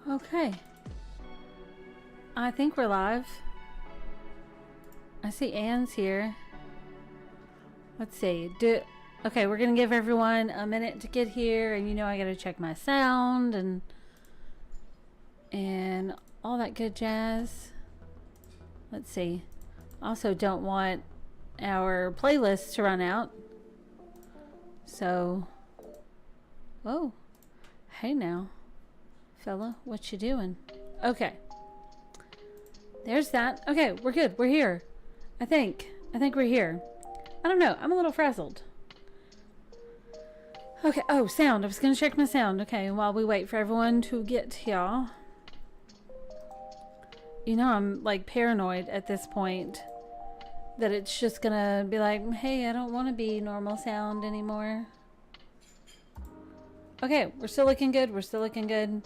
Okay. I think we're live. I see Anne's here. Let's see. Okay, we're gonna give everyone a minute to get here, and you know I gotta check my sound and all that good jazz. Let's see. Also don't want our playlist to run out. So, whoa. Hey now, fella, what you doing? Okay. There's that. Okay, we're good. We're here. I think we're here. I don't know. I'm a little frazzled. Okay. Oh, sound. I was going to check my sound. Okay, while we wait for everyone to get here. You know, I'm like paranoid at this point that it's just going to be like, hey, I don't want to be normal sound anymore. Okay, we're still looking good. We're still looking good.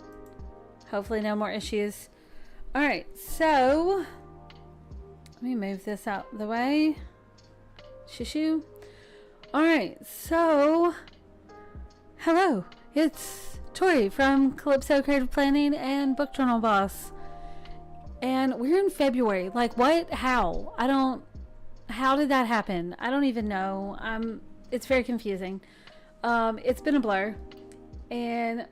Hopefully no more issues. All right, so let me move this out of the way. Shoo. All right, so hello, it's Tori from Calypso Creative Planning and Book Journal Boss. And we're in February. Like what? How? How did that happen? I don't even know. It's very confusing. It's been a blur. And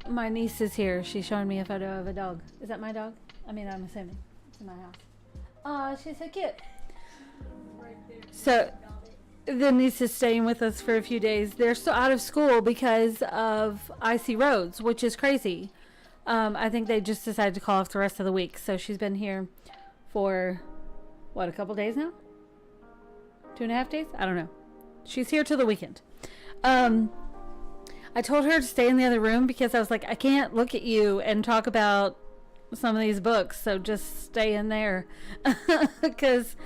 my niece is here. She's showing me a photo of a dog. Is that my dog? I mean, I'm assuming it's in my house. Oh, she's so cute. So the niece is staying with us for a few days. They're still out of school because of icy roads, which is crazy. I think they just decided to call off the rest of the week. So she's been here for, what, a couple days now? 2.5 days? I don't know. She's here till the weekend. I told her to stay in the other room because I was like, I can't look at you and talk about some of these books, so just stay in there. Because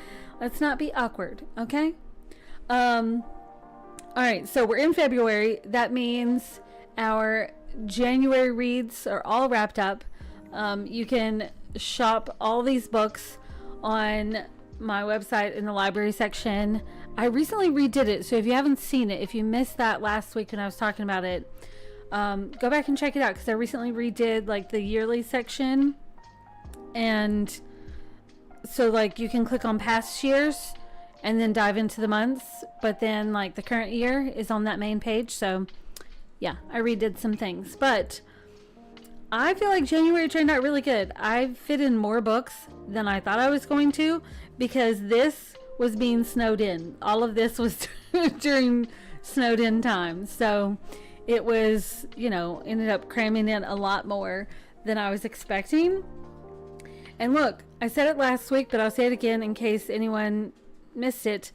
let's not be awkward, okay? Alright, so we're in February. That means our January reads are all wrapped up. You can shop all these books on my website in the library section. I recently redid it, so if you haven't seen it, if you missed that last week when I was talking about it, go back and check it out, because I recently redid like the yearly section, and so like you can click on past years and then dive into the months, but then like the current year is on that main page. So yeah, I redid some things, but I feel like January turned out really good. I fit in more books than I thought I was going to, because this was being snowed in. All of this was during snowed in time. So it was, you know, ended up cramming in a lot more than I was expecting. And look, I said it last week, but I'll say it again in case anyone missed it.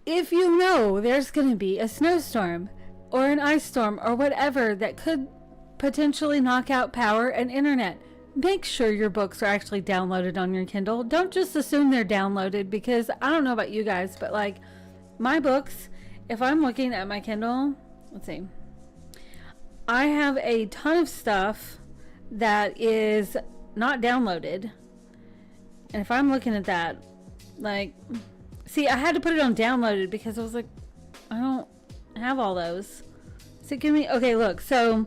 If you know there's going to be a snowstorm or an ice storm or whatever that could potentially knock out power and internet, make sure your books are actually downloaded on your Kindle. Don't just assume they're downloaded, because I don't know about you guys, but like my books, if I'm looking at my Kindle, let's see, I have a ton of stuff that is not downloaded. And if I'm looking at that, like, see, I had to put it on downloaded because I was like, I don't have all those. So give me, okay, look, so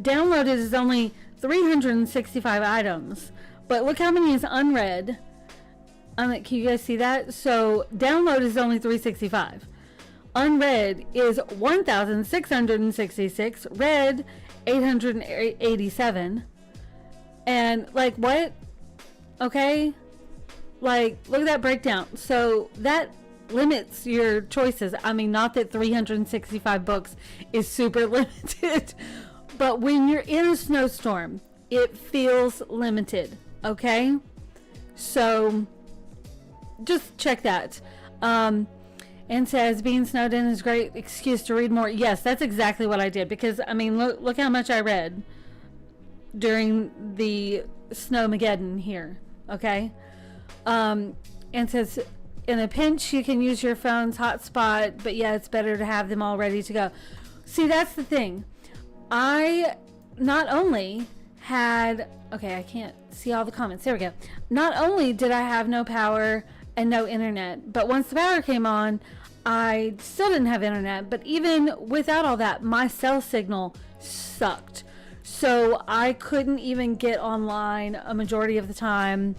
downloaded is only 365 items, but look how many is unread. Can you guys see that? So download is only 365. Unread is 1,666. Read 887. And like what? Okay, like look at that breakdown. So that limits your choices. I mean, not that 365 books is super limited. But when you're in a snowstorm, it feels limited, okay? So just check that. And says being snowed in is a great excuse to read more. Yes, that's exactly what I did, because I mean, look how much I read during the Snowmageddon here, okay? And says in a pinch you can use your phone's hotspot, but yeah, it's better to have them all ready to go. See, that's the thing. I not only had, okay, I can't see all the comments. There we go. Not only did I have no power and no internet, but once the power came on, I still didn't have internet. But even without all that, my cell signal sucked. So I couldn't even get online a majority of the time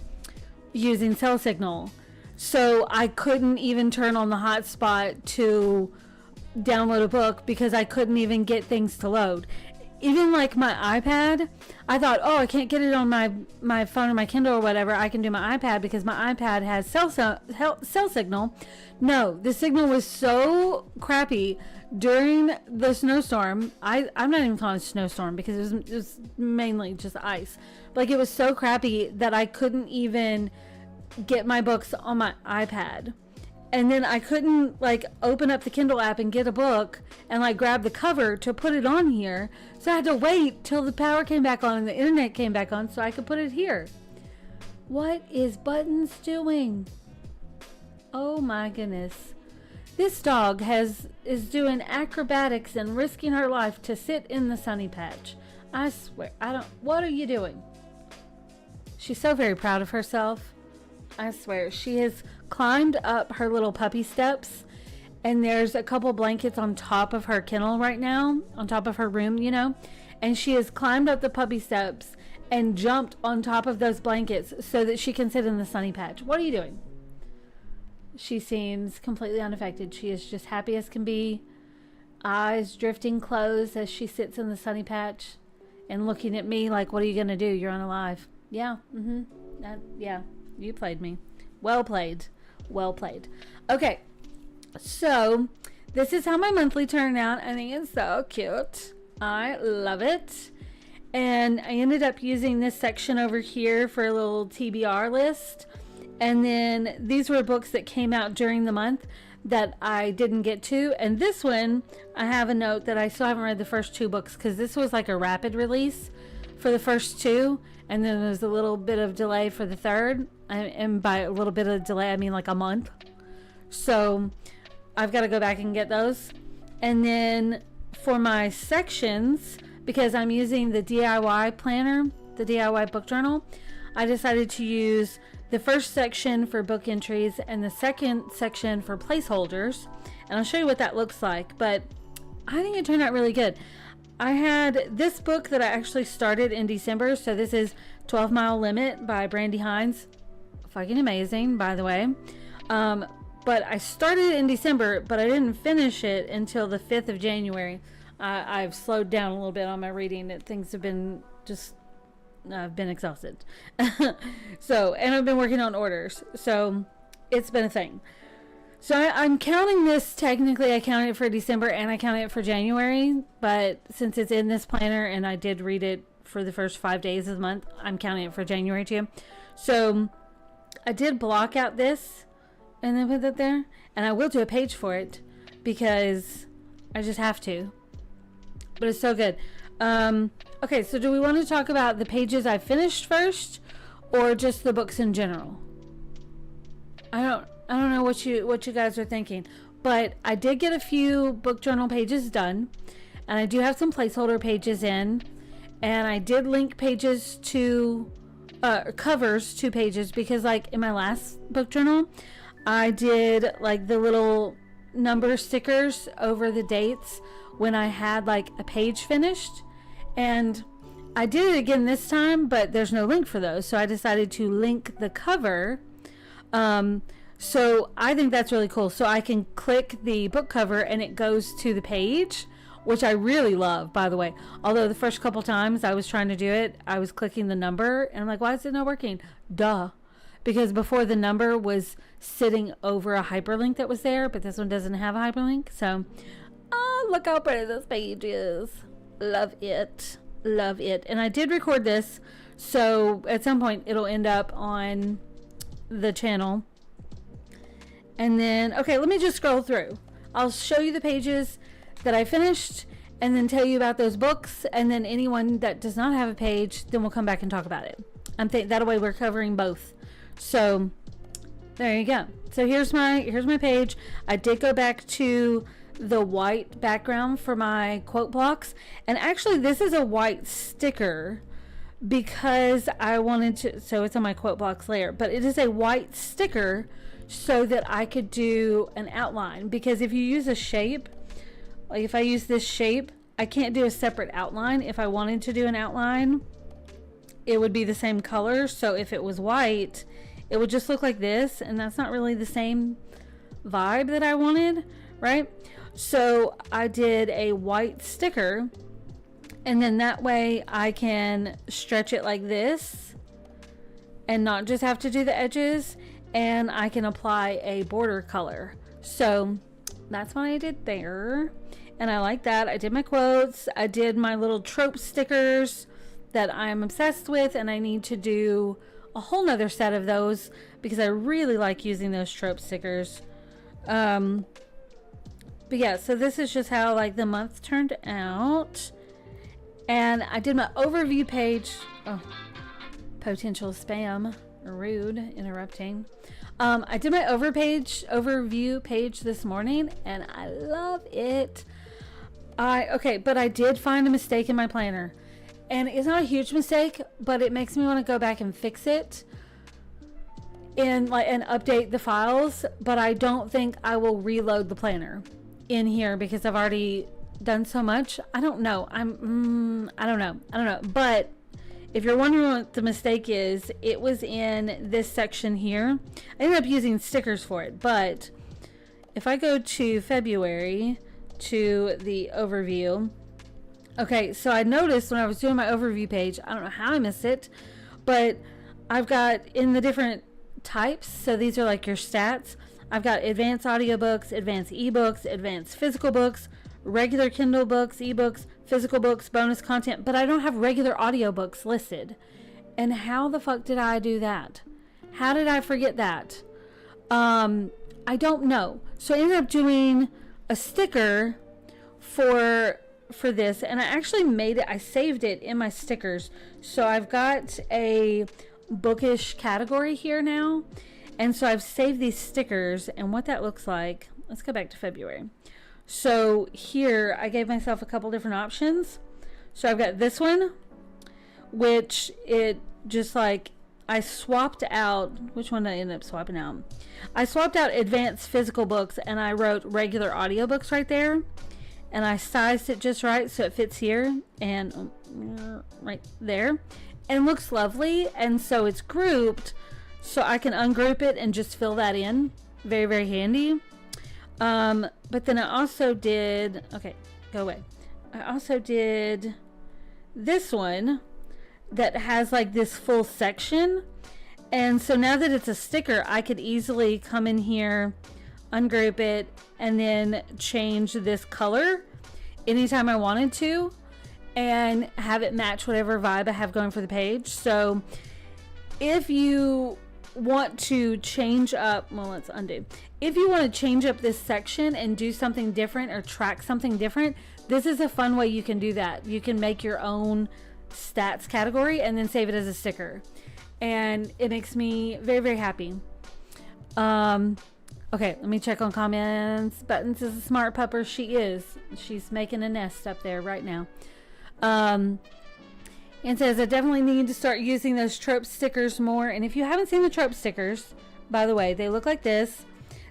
using cell signal. So I couldn't even turn on the hotspot to download a book because I couldn't even get things to load. Even like my iPad, I thought, oh, I can't get it on my phone or my Kindle or whatever. I can do my iPad because my iPad has cell signal. No, the signal was so crappy during the snowstorm. I'm not even calling it a snowstorm because it was mainly just ice. Like, it was so crappy that I couldn't even get my books on my iPad. And then I couldn't like open up the Kindle app and get a book and like grab the cover to put it on here. So I had to wait till the power came back on and the internet came back on so I could put it here. What is Buttons doing? Oh my goodness. This dog is doing acrobatics and risking her life to sit in the sunny patch. I swear, what are you doing? She's so very proud of herself. I swear, she has climbed up her little puppy steps, and there's a couple blankets on top of her kennel right now, on top of her room, you know, and she has climbed up the puppy steps and jumped on top of those blankets so that she can sit in the sunny patch. What are you doing? She seems completely unaffected. She is just happy as can be, eyes drifting closed as she sits in the sunny patch and looking at me like, what are you going to do? You're unalive. Yeah, yeah. You played me. Well played. Well played. Okay. So, this is how my monthly turned out. I think it's so cute. I love it. And I ended up using this section over here for a little TBR list. And then these were books that came out during the month that I didn't get to. And this one, I have a note that I still haven't read the first two books because this was like a rapid release for the first two. And then there's a little bit of delay for the third. And by a little bit of delay, I mean like a month. So I've got to go back and get those. And then for my sections, because I'm using the DIY planner, the DIY book journal, I decided to use the first section for book entries and the second section for placeholders. And I'll show you what that looks like. But I think it turned out really good. I had this book that I actually started in December. So this is 12 Mile Limit by Brandy Hines. Fucking amazing, by the way. But I started in December, but I didn't finish it until the 5th of January. I've slowed down a little bit on my reading. Things have been just, I've been exhausted. So, and I've been working on orders. So it's been a thing. So I'm counting this, technically I counted it for December and I counted it for January, but since it's in this planner and I did read it for the first 5 days of the month, I'm counting it for January too. So I did block out this and then put that there, and I will do a page for it because I just have to, but it's so good. Okay, so do we want to talk about the pages I finished first or just the books in general? I don't know what you guys are thinking, but I did get a few book journal pages done, and I do have some placeholder pages in, and I did link pages to covers to pages because, like, in my last book journal, I did like the little number stickers over the dates when I had like a page finished, and I did it again this time, but there's no link for those, so I decided to link the cover. So I think that's really cool. So I can click the book cover and it goes to the page, which I really love, by the way. Although the first couple times I was trying to do it, I was clicking the number and I'm like, why is it not working? Duh. Because before the number was sitting over a hyperlink that was there, but this one doesn't have a hyperlink. So, oh, look how pretty this page is. Love it. Love it. And I did record this, so at some point it'll end up on the channel. And then, okay, let me just scroll through. I'll show you the pages that I finished and then tell you about those books, and then anyone that does not have a page, then we'll come back and talk about it. That way we're covering both. So there you go. So here's my page. I did go back to the white background for my quote blocks, and actually this is a white sticker because I wanted to, so it's on my quote blocks layer, but it is a white sticker so that I could do an outline, because if you use a shape, like if I use this shape, I can't do a separate outline. If I wanted to do an outline, it would be the same color. So if it was white, it would just look like this, and that's not really the same vibe that I wanted, right? So I did a white sticker, and then that way I can stretch it like this and not just have to do the edges, and I can apply a border color. So that's what I did there, and I like that. I did my quotes, I did my little trope stickers that I'm obsessed with, and I need to do a whole nother set of those because I really like using those trope stickers. But yeah, so this is just how like the month turned out. And I did my overview page. Oh, potential spam. Rude, interrupting. I did my overview page this morning, and I love it. But I did find a mistake in my planner, and it's not a huge mistake, but it makes me want to go back and fix it and update the files. But I don't think I will reload the planner in here because I've already done so much. I don't know. I don't know. But if you're wondering what the mistake is, it was in this section here. I ended up using stickers for it, but if I go to February to the overview, okay, so I noticed when I was doing my overview page, I don't know how I missed it, but I've got in the different types, so these are like your stats. I've got advanced audiobooks, advanced ebooks, advanced physical books, regular Kindle books, ebooks, physical books, bonus content, but I don't have regular audiobooks listed. And how the fuck did I do that? How did I forget that? I don't know. So I ended up doing a sticker for this, and I actually made it, I saved it in my stickers. So I've got a bookish category here now, and so I've saved these stickers, and what that looks like, let's go back to February. So here I gave myself a couple different options. So I've got this one, which it just like, I swapped out, which one did I end up swapping out? I swapped out advanced physical books, and I wrote regular audiobooks right there, and I sized it just right so it fits here and right there, and looks lovely. And so it's grouped, so I can ungroup it and just fill that in. Very, very handy. But then I also did, okay, go away. I also did this one that has like this full section. And so now that it's a sticker, I could easily come in here, ungroup it, and then change this color anytime I wanted to, and have it match whatever vibe I have going for the page. So if you want to change up, well, let's undo. If you want to change up this section and do something different or track something different, this is a fun way you can do that. You can make your own stats category and then save it as a sticker, and it makes me very, very happy. Okay, let me check on comments. Buttons is a smart pupper. She is. She's making a nest up there right now. And says, I definitely need to start using those trope stickers more. And if you haven't seen the trope stickers, by the way, they look like this.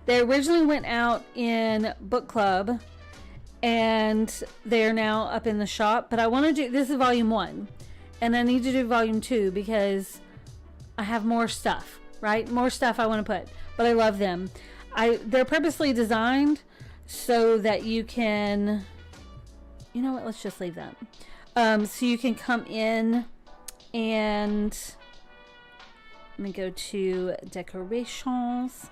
They originally went out in book club, and they're now up in the shop. But I want to do, this is volume 1, and I need to do volume 2 because I have more stuff, right? More stuff I want to put, but I love them. They're purposely designed so that you can, you know what, let's just leave that. So you can come in and let me go to decorations,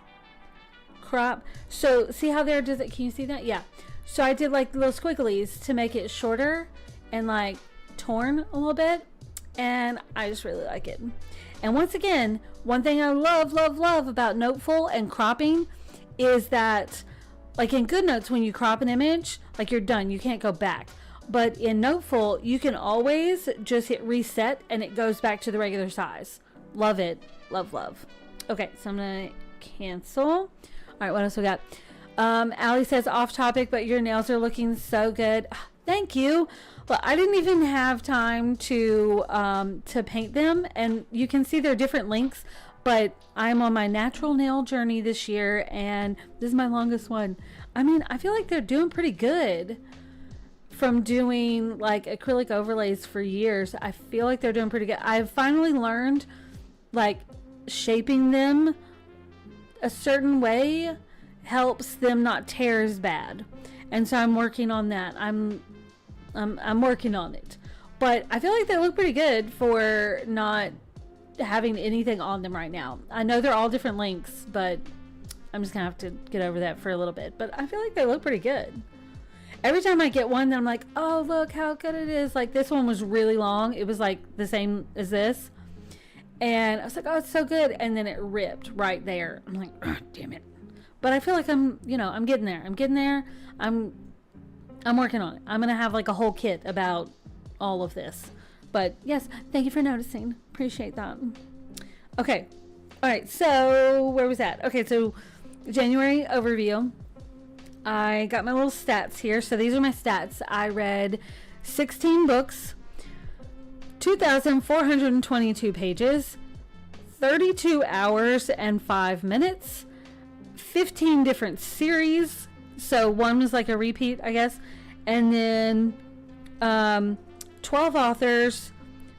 crop. So see how there does it, can you see that? Yeah. So I did like little squigglies to make it shorter and like torn a little bit, and I just really like it. And once again, one thing I love about Noteful and cropping is that, like in GoodNotes, when you crop an image, like you're done, you can't go back. But in Noteful, you can always just hit reset and it goes back to the regular size. Love it. Love. Okay, so I'm gonna cancel. All right, what else we got? Allie says, off topic, but your nails are looking so good. Thank you. Well, I didn't even have time to paint them, and you can see they're different lengths, but I'm on my natural nail journey this year, and this is my longest one. I mean, I feel like they're doing pretty good from doing like acrylic overlays for years, I feel like they're doing pretty good. I've finally learned like shaping them a certain way helps them not tear as bad. And so I'm working on that. I'm working on it. But I feel like they look pretty good for not having anything on them right now. I know they're all different lengths, but I'm just gonna have to get over that for a little bit. But I feel like they look pretty good. Every time I get one, then I'm like, oh, look how good it is. Like this one was really long. It was like the same as this. And I was like, oh, it's so good. And then it ripped right there. I'm like, oh, damn it. But I feel like I'm getting there. I'm getting there. I'm working on it. I'm going to have like a whole kit about all of this. But yes, thank you for noticing. Appreciate that. Okay. All right. So where was that? Okay. So January overview. I got my little stats here. So these are my stats. I read 16 books, 2,422 pages, 32 hours and 5 minutes, 15 different series. So one was like a repeat, I guess. And then 12 authors,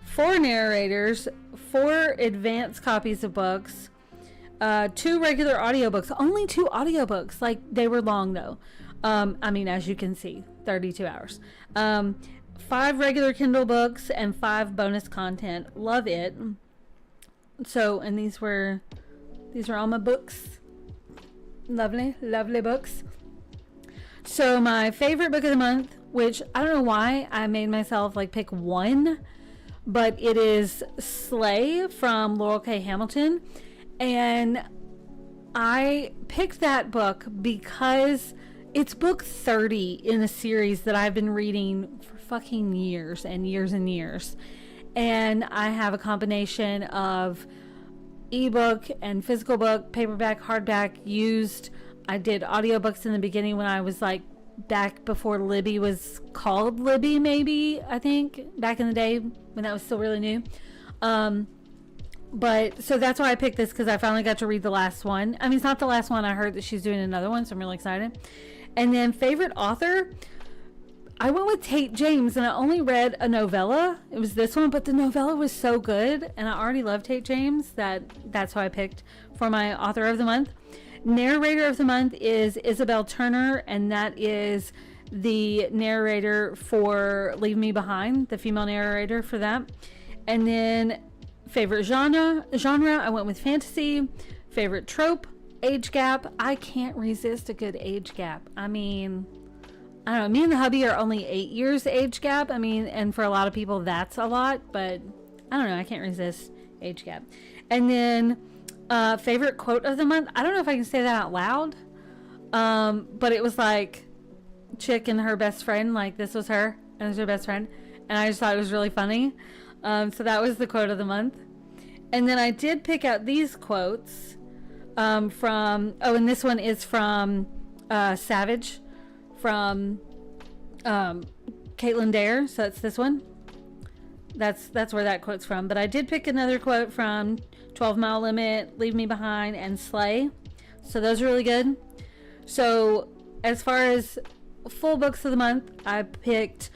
4 narrators, 4 advanced copies of books, 2 regular audiobooks. Only 2 audiobooks. Like, they were long, though. I mean, as you can see, 32 hours. 5 regular Kindle books and 5 bonus content. Love it. So, and these were all my books. Lovely, lovely books. So, my favorite book of the month, which I don't know why I made myself like pick one, but it is Slay from Laurel K. Hamilton. And I picked that book because it's book 30 in a series that I've been reading for fucking years and years and years. And I have a combination of ebook and physical book, paperback, hardback, used. I did audiobooks in the beginning when I was like back before Libby was called Libby, maybe, I think, back in the day when that was still really new. But so that's why I picked this, because I finally got to read the last one. I mean, it's not the last one. I heard that she's doing another one, so I'm really excited. And then favorite author, I went with Tate James, and I only read a novella. It was this one, but the novella was so good, and I already love Tate James that's who I picked for my author of the month. Narrator of the month is Isabel Turner, and that is the narrator for Leave Me Behind, the female narrator for that. And then favorite genre, I went with fantasy. Favorite trope, age gap. I can't resist a good age gap. I mean, I don't know. Me and the hubby are only 8 years age gap. I mean, and for a lot of people that's a lot, but I don't know. I can't resist age gap. And then favorite quote of the month. I don't know if I can say that out loud, but it was like chick and her best friend. Like this was her and it was her best friend, and I just thought it was really funny. So that was the quote of the month. And then I did pick out these quotes from, and this one is from Savage, from Caitlin Dare. So that's this one. That's where that quote's from. But I did pick another quote from 12 Mile Limit, Leave Me Behind, and Slay. So those are really good. So as far as full books of the month, I picked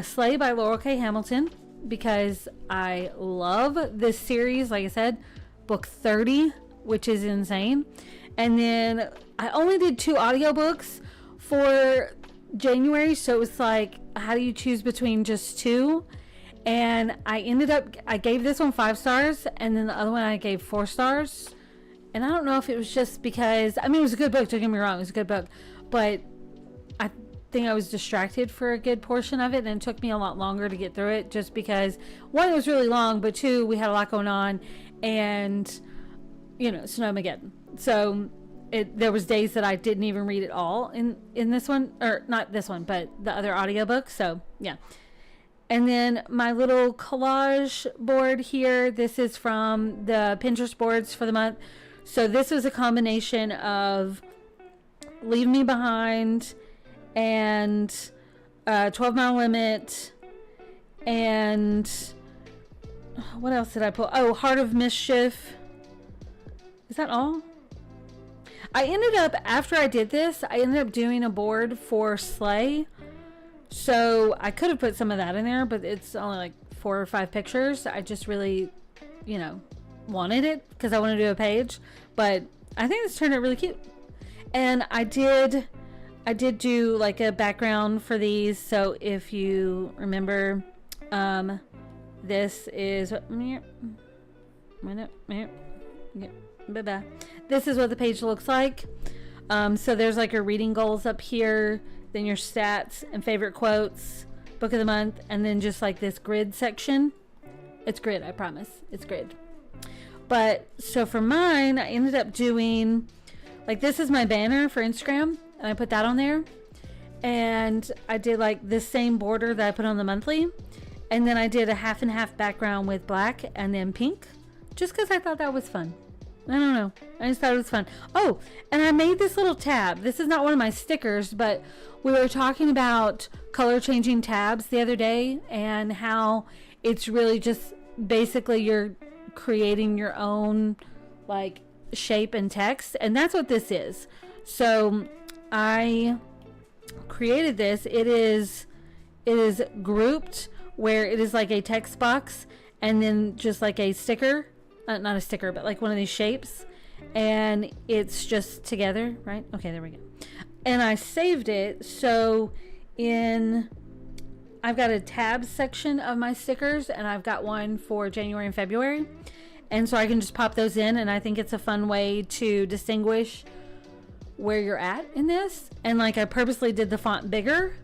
Slay by Laurel K. Hamilton, because I love this series. Like I said, book 30, which is insane. And then I only did 2 audiobooks for January, so it was like, how do you choose between just 2? And I gave this one 5 stars, and then the other one I gave 4 stars. And I don't know if it was just because, I mean, it was a good book, don't get me wrong, it was a good book, but I think I was distracted for a good portion of it, and it took me a lot longer to get through it, just because 1, it was really long, but 2, we had a lot going on, and Snowmageddon. So there was days that I didn't even read it all in this one, or not this one, but the other audiobook. So yeah. And then my little collage board here, this is from the Pinterest boards for the month. So this was a combination of Leave Me Behind and 12 Mile Limit, and what else did I pull? Oh, Heart of Mischief. Is that all? I ended up, after I did this, I ended up doing a board for Slay. So I could have put some of that in there, but it's only like 4 or 5 pictures. I just really, you know, wanted it because I want to do a page. But I think this turned out really cute. And I did do like a background for these. So if you remember, this is this is what the page looks like. So there's like your reading goals up here, then your stats and favorite quotes, book of the month, and then just like this grid section. It's grid, I promise. It's grid. But so for mine, I ended up doing like, this is my banner for Instagram, and I put that on there. And I did like this same border that I put on the monthly. And then I did a half and half background with black and then pink, just because I thought that was fun. I don't know. I just thought it was fun. Oh, and I made this little tab. This is not one of my stickers, but we were talking about color changing tabs the other day and how it's really just basically you're creating your own like shape and text, and that's what this is. So I created this. It is grouped where it is like a text box and then just like a sticker, not a sticker, but like one of these shapes, and it's just together, right? Okay, there we go. And I saved it. So I've got a tabs section of my stickers, and I've got one for January and February. And so I can just pop those in, and I think it's a fun way to distinguish where you're at in this. And like, I purposely did the font bigger,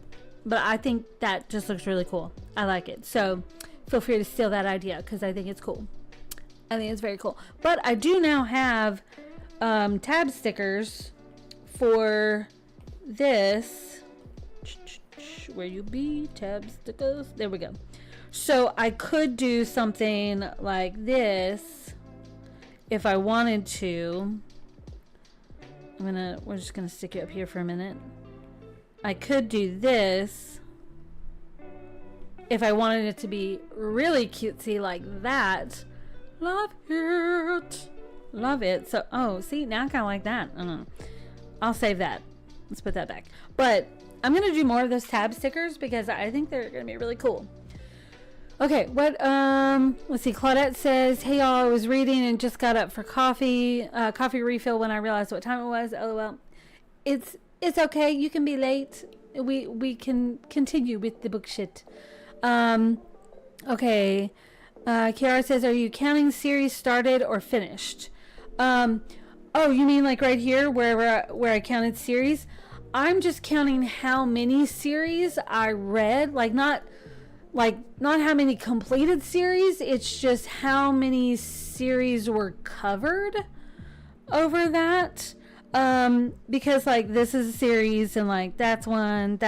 but I think that just looks really cool. I like it. So feel free to steal that idea because I think it's cool. I think it's very cool. But I do now have tab stickers for this. Where you be? Tab stickers. There we go. So I could do something like this if I wanted to. We're just gonna stick you up here for a minute. I could do this if I wanted it to be really cutesy like that. Love it. Love it. So, oh, see, now I kind of like that. I don't know. I'll save that. Let's put that back. But I'm going to do more of those tab stickers because I think they're going to be really cool. Okay, let's see. Claudette says, hey y'all, I was reading and just got up for coffee refill when I realized what time it was. LOL. It's okay. You can be late. We can continue with the book shit. Okay. Kiara says, are you counting series started or finished? Oh, you mean like right here where I counted series? I'm just counting how many series I read, not how many completed series. It's just how many series were covered over that. Because like this is a series and like that's one,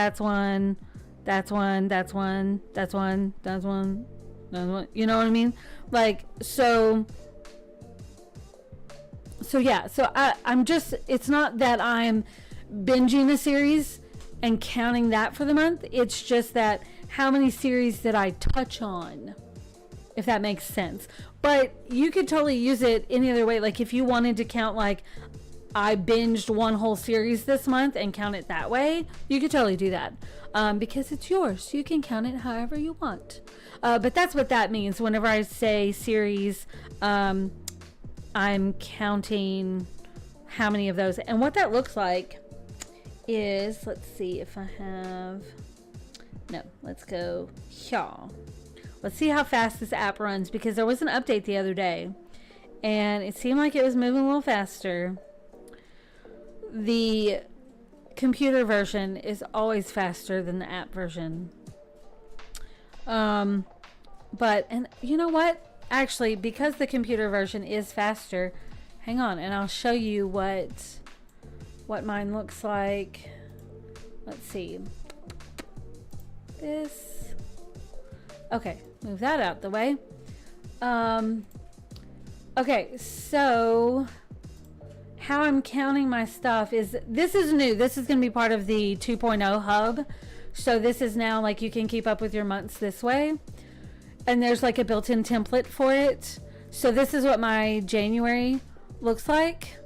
you know what I mean? Like, so yeah, so I'm just, it's not that I'm binging a series and counting that for the month. It's just that how many series did I touch on, if that makes sense. But you could totally use it any other way. Like if you wanted to count like I binged one whole series this month and count it that way, you could totally do that. Because it's yours. You can count it however you want. But that's what that means. Whenever I say series, I'm counting how many of those. And what that looks like is, let's see if I have, no, let's go here. Let's see how fast this app runs, because there was an update the other day and it seemed like it was moving a little faster. The computer version is always faster than the app version. But, and you know what? Actually, because the computer version is faster, hang on, and I'll show you what mine looks like. Let's see. This. Okay, move that out the way. Okay, so how I'm counting my stuff is, this is new. This is going to be part of the 2.0 hub. So this is now like you can keep up with your months this way. And there's like a built-in template for it. So this is what my January looks like.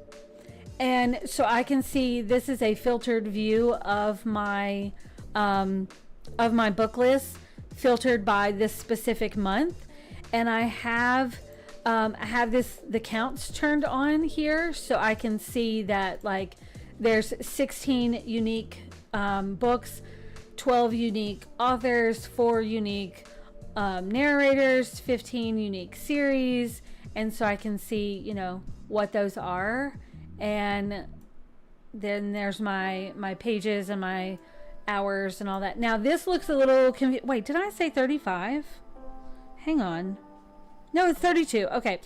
And so I can see this is a filtered view of my of my book list filtered by this specific month, and I have the counts turned on here, so I can see that like there's 16 unique books, 12 unique authors, 4 unique narrators, 15 unique series, and so I can see, you know, what those are. And then there's my pages and my hours and all that. Now this looks a little wait, did I say 35? Hang on. No, it's 32. Okay.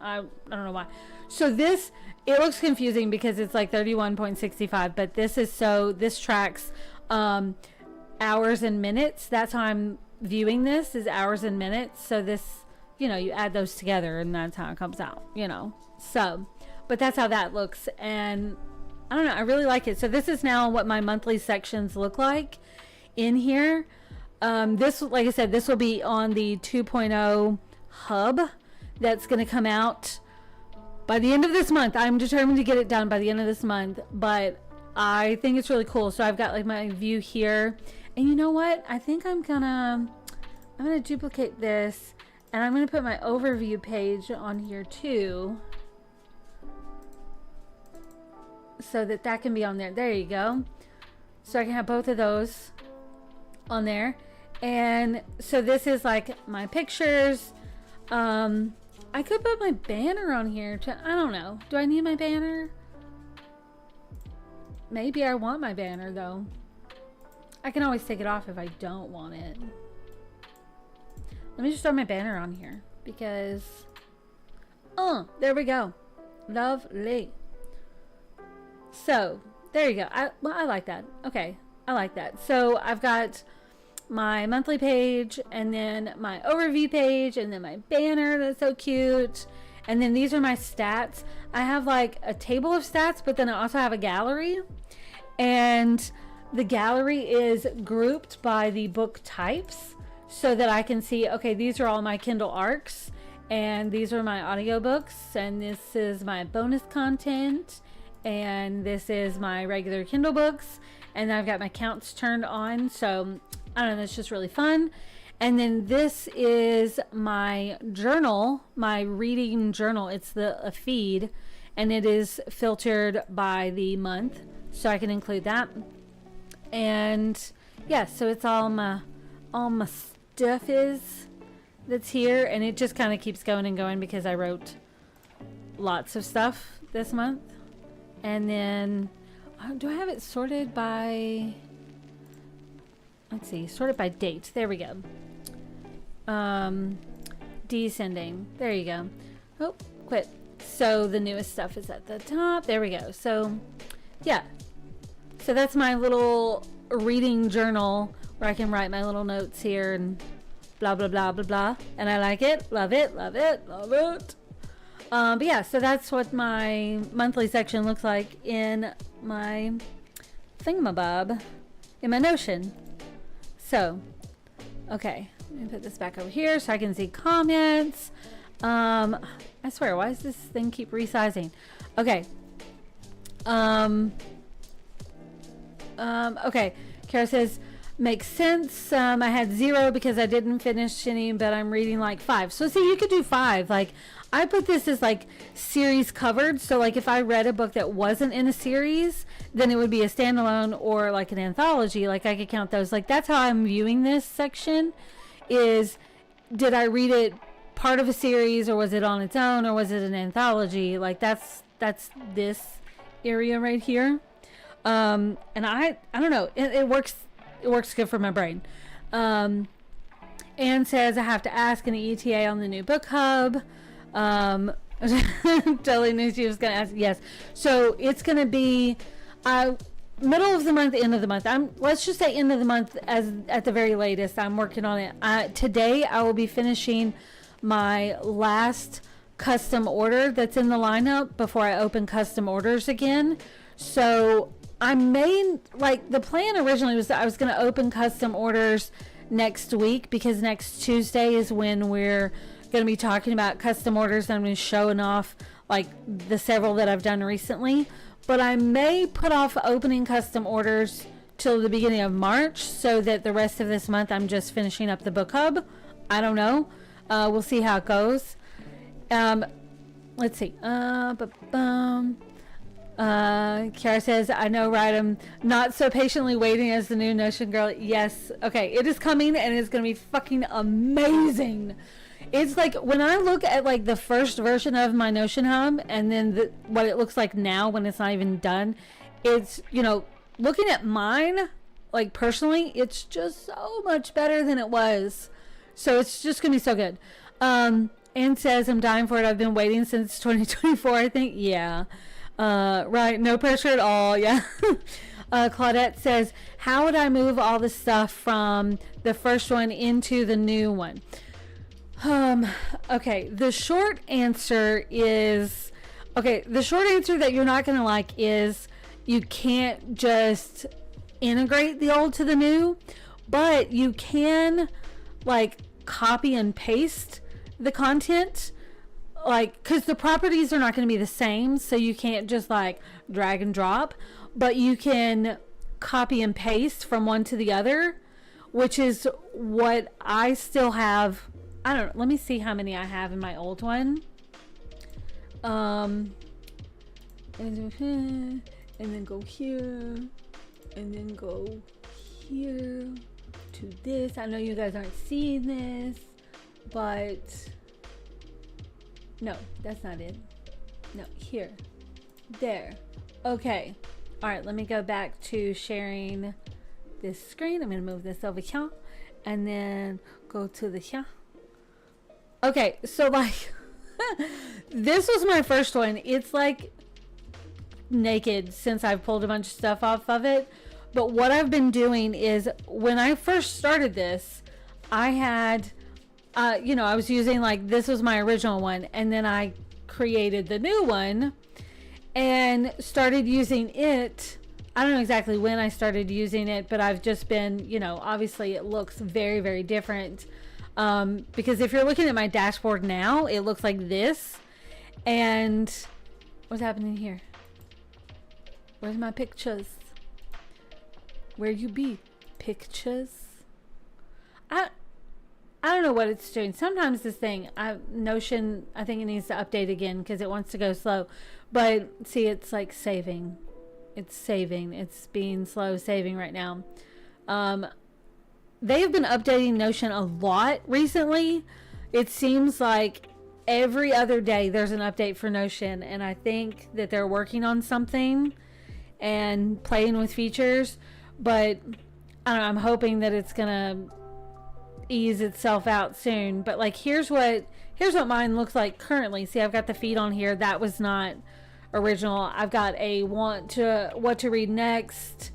I don't know why. So this, it looks confusing because it's like 31.65, but this tracks hours and minutes. That's how I'm viewing this, is hours and minutes. So this, you know, you add those together and that's how it comes out, you know. So, but that's how that looks, and I don't know, I really like it. So this is now what my monthly sections look like in here. This, like I said, this will be on the 2.0 hub that's going to come out by the end of this month. I'm determined to get it done by the end of this month, but I think it's really cool. So I've got like my view here, and you know what? I think I'm gonna duplicate this, and I'm gonna put my overview page on here too, so that can be on there. There you go. So I can have both of those on there. And so this is like my pictures. I could put my banner on here too. I don't know. Do I need my banner? Maybe I want my banner though. I can always take it off if I don't want it. Let me just throw my banner on here because there we go. Lovely. So there you go. I like that. Okay, I like that. So I've got my monthly page, and then my overview page, and then my banner that's so cute, and then these are my stats. I have like a table of stats, but then I also have a gallery, and the gallery is grouped by the book types so that I can see, okay, these are all my Kindle ARCs, and these are my audiobooks, and this is my bonus content, and this is my regular Kindle books, and I've got my counts turned on. So I don't know, it's just really fun. And then this is my journal, my reading journal. It's a feed, and it is filtered by the month, so I can include that. And yeah, so it's all my stuff that's here, and it just kind of keeps going and going because I wrote lots of stuff this month. And then do I have it sorted by, let's see, sorted by date. There we go. Descending. There you go. Oh, quit. So the newest stuff is at the top. There we go. So yeah. So that's my little reading journal where I can write my little notes here and blah, blah, blah, blah, blah. And I like it. Love it. Love it. Love it. But yeah, so that's what my monthly section looks like in my thingamabob, in my Notion. So, okay, let me put this back over here so I can see comments. I swear, why does this thing keep resizing? Okay. Okay, Kara says, makes sense. I had 0 because I didn't finish any, but I'm reading like 5. So see, you could do 5. Like, I put this as like series covered. So like if I read a book that wasn't in a series, then it would be a standalone or like an anthology. Like I could count those. Like that's how I'm viewing this section, is did I read it part of a series, or was it on its own, or was it an anthology? Like that's this area right here. And I don't know, it works good for my brain. Anne says I have to ask an ETA on the new book hub. Totally knew she was gonna ask. Yes, so it's gonna be middle of the month, end of the month. Let's just say end of the month as at the very latest. I'm working on it. Today I will be finishing my last custom order that's in the lineup before I open custom orders again. So I may, like, the plan originally was that I was going to open custom orders next week, because next Tuesday is when we're going to be talking about custom orders. I'm going to be showing off like the several that I've done recently, but I may put off opening custom orders till the beginning of March, so that the rest of this month I'm just finishing up the book hub. I don't know. We'll see how it goes. Let's see. Kiara says, I know, right? I'm not so patiently waiting as the new Notion girl. Yes. Okay. It is coming and it's going to be fucking amazing. It's like when I look at like the first version of my Notion hub and then what it looks like now when it's not even done, it's, you know, looking at mine, like personally, it's just so much better than it was. So it's just going to be so good. Anne says, I'm dying for it. I've been waiting since 2024, I think. Yeah. Right. No pressure at all. Yeah. Claudette says, how would I move all the stuff from the first one into the new one? Okay. The short answer that you're not going to like is you can't just integrate the old to the new, but you can like copy and paste the content, like, because the properties are not going to be the same, so you can't just like drag and drop, but you can copy and paste from one to the other, which is what I still have. I don't know, let me see how many I have in my old one. And then go here, and then go here to this. I know you guys aren't seeing this, but no, that's not it. No, here, there. Okay. All right, let me go back to sharing this screen. I'm going to move this over here and then go to the here. Okay, so like this was my first one. It's like naked since I've pulled a bunch of stuff off of it. But what I've been doing is when I first started this, I had you know, I was using like, this was my original one, and then I created the new one and started using it. I don't know exactly when I started using it, but I've just been, you know, obviously it looks very, very different. Because if you're looking at my dashboard now, it looks like this. And what's happening here? Where's my pictures? Where you be? Pictures? I don't know what it's doing. Sometimes this thing, Notion, I think it needs to update again because it wants to go slow. But see, it's like saving. It's saving. It's being slow saving right now. They've been updating Notion a lot recently. It seems like every other day there's an update for Notion. And I think that they're working on something and playing with features. But I don't know, I'm hoping that it's going to ease itself out soon. But like here's what mine looks like currently. See, I've got the feed on here. That was not original. I've got a what to read next,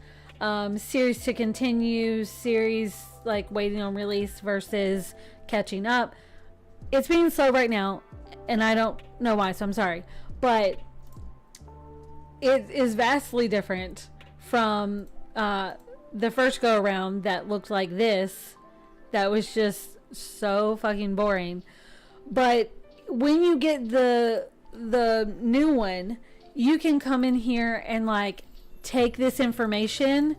series to continue, series like waiting on release versus catching up. It's being slow right now and I don't know why, so I'm sorry, but it is vastly different from the first go around that looked like this. That was just so fucking boring. But when you get the new one, you can come in here and like take this information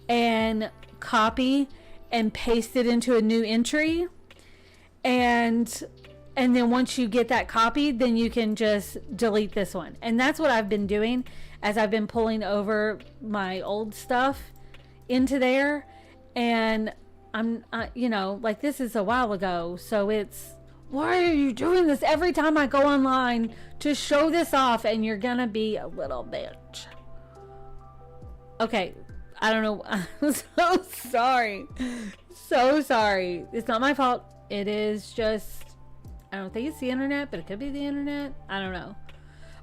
and copy and paste it into a new entry. And then once you get that copied, then you can just delete this one. And that's what I've been doing as I've been pulling over my old stuff into there. And I'm, you know, like this is a while ago, so it's, why are you doing this every time I go online to show this off? And you're gonna be a little bitch. Okay, I don't know. I'm so sorry. So sorry. It's not my fault. It is just, I don't think it's the internet, but it could be the internet. I don't know.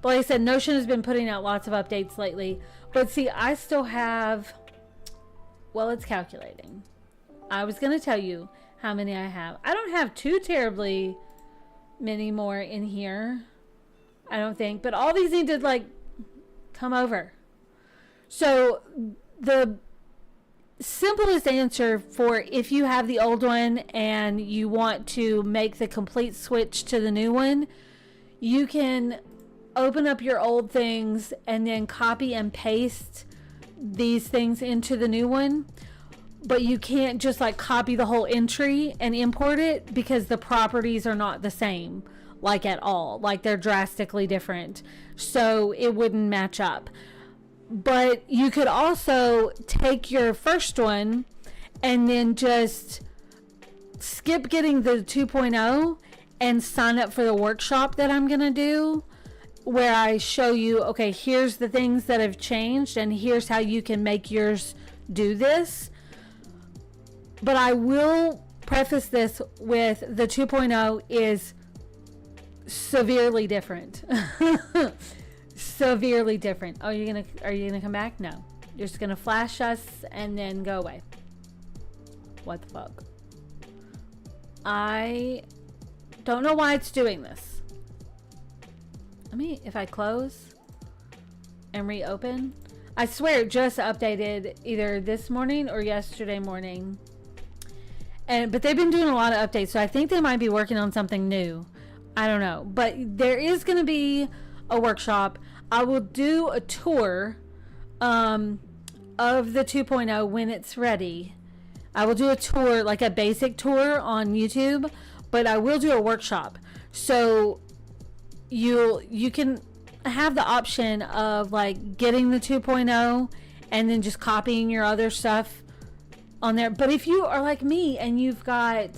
But like I said, Notion has been putting out lots of updates lately. But see, I still have, well, it's calculating. I was going to tell you how many I have. I don't have too terribly many more in here, I don't think. But all these need to, like, come over. So, the simplest answer for if you have the old one and you want to make the complete switch to the new one, you can open up your old things and then copy and paste these things into the new one, but you can't just like copy the whole entry and import it because the properties are not the same, like at all. Like they're drastically different. So it wouldn't match up. But you could also take your first one and then just skip getting the 2.0 and sign up for the workshop that I'm going to do, where I show you, okay, here's the things that have changed and here's how you can make yours do this. But I will preface this with the 2.0 is severely different. Severely different. Oh, are you gonna come back? No. You're just gonna flash us and then go away. What the fuck? I don't know why it's doing this. If I close and reopen, I swear it just updated either this morning or yesterday morning. But they've been doing a lot of updates, so I think they might be working on something new. I don't know. But there is going to be a workshop. I will do a tour of the 2.0 when it's ready. I will do a tour, like a basic tour on YouTube, but I will do a workshop. So you can have the option of like getting the 2.0 and then just copying your other stuff on there. But if you are like me and you've got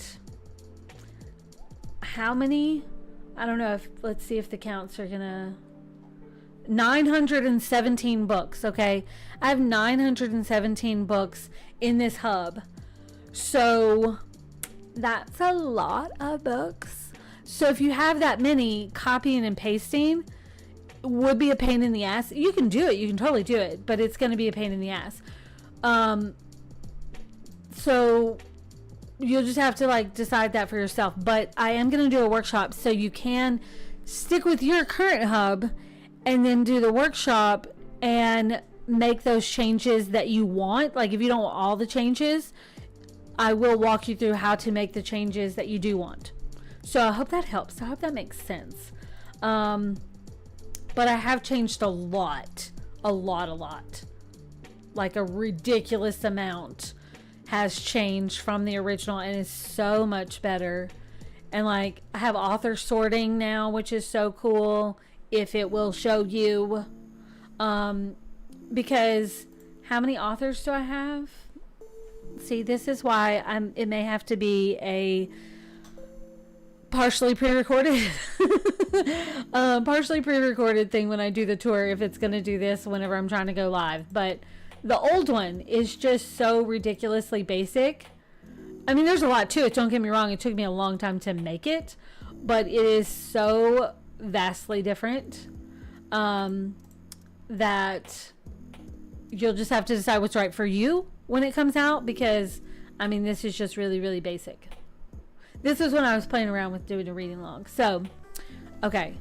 how many? I don't know, let's see if the counts are gonna 917 books. Okay, I have 917 books in this hub, so that's a lot of books. So if you have that many, copying and pasting would be a pain in the ass. You can do it, you can totally do it, but it's going to be a pain in the ass. So you'll just have to like decide that for yourself. But I am going to do a workshop so you can stick with your current hub and then do the workshop and make those changes that you want. Like if you don't want all the changes, I will walk you through how to make the changes that you do want. So I hope that helps. I hope that makes sense. But I have changed a lot. Like a ridiculous amount has changed from the original and is so much better. And like I have author sorting now, which is so cool. If it will show you, because how many authors do I have? See, this is why it may have to be a partially pre-recorded thing when I do the tour, if it's going to do this whenever I'm trying to go live. But the old one is just so ridiculously basic. I mean, there's a lot to it, don't get me wrong. It took me a long time to make it, but it is so vastly different that you'll just have to decide what's right for you when it comes out, because I mean, this is just really, really basic. This is when I was playing around with doing a reading log. So, okay.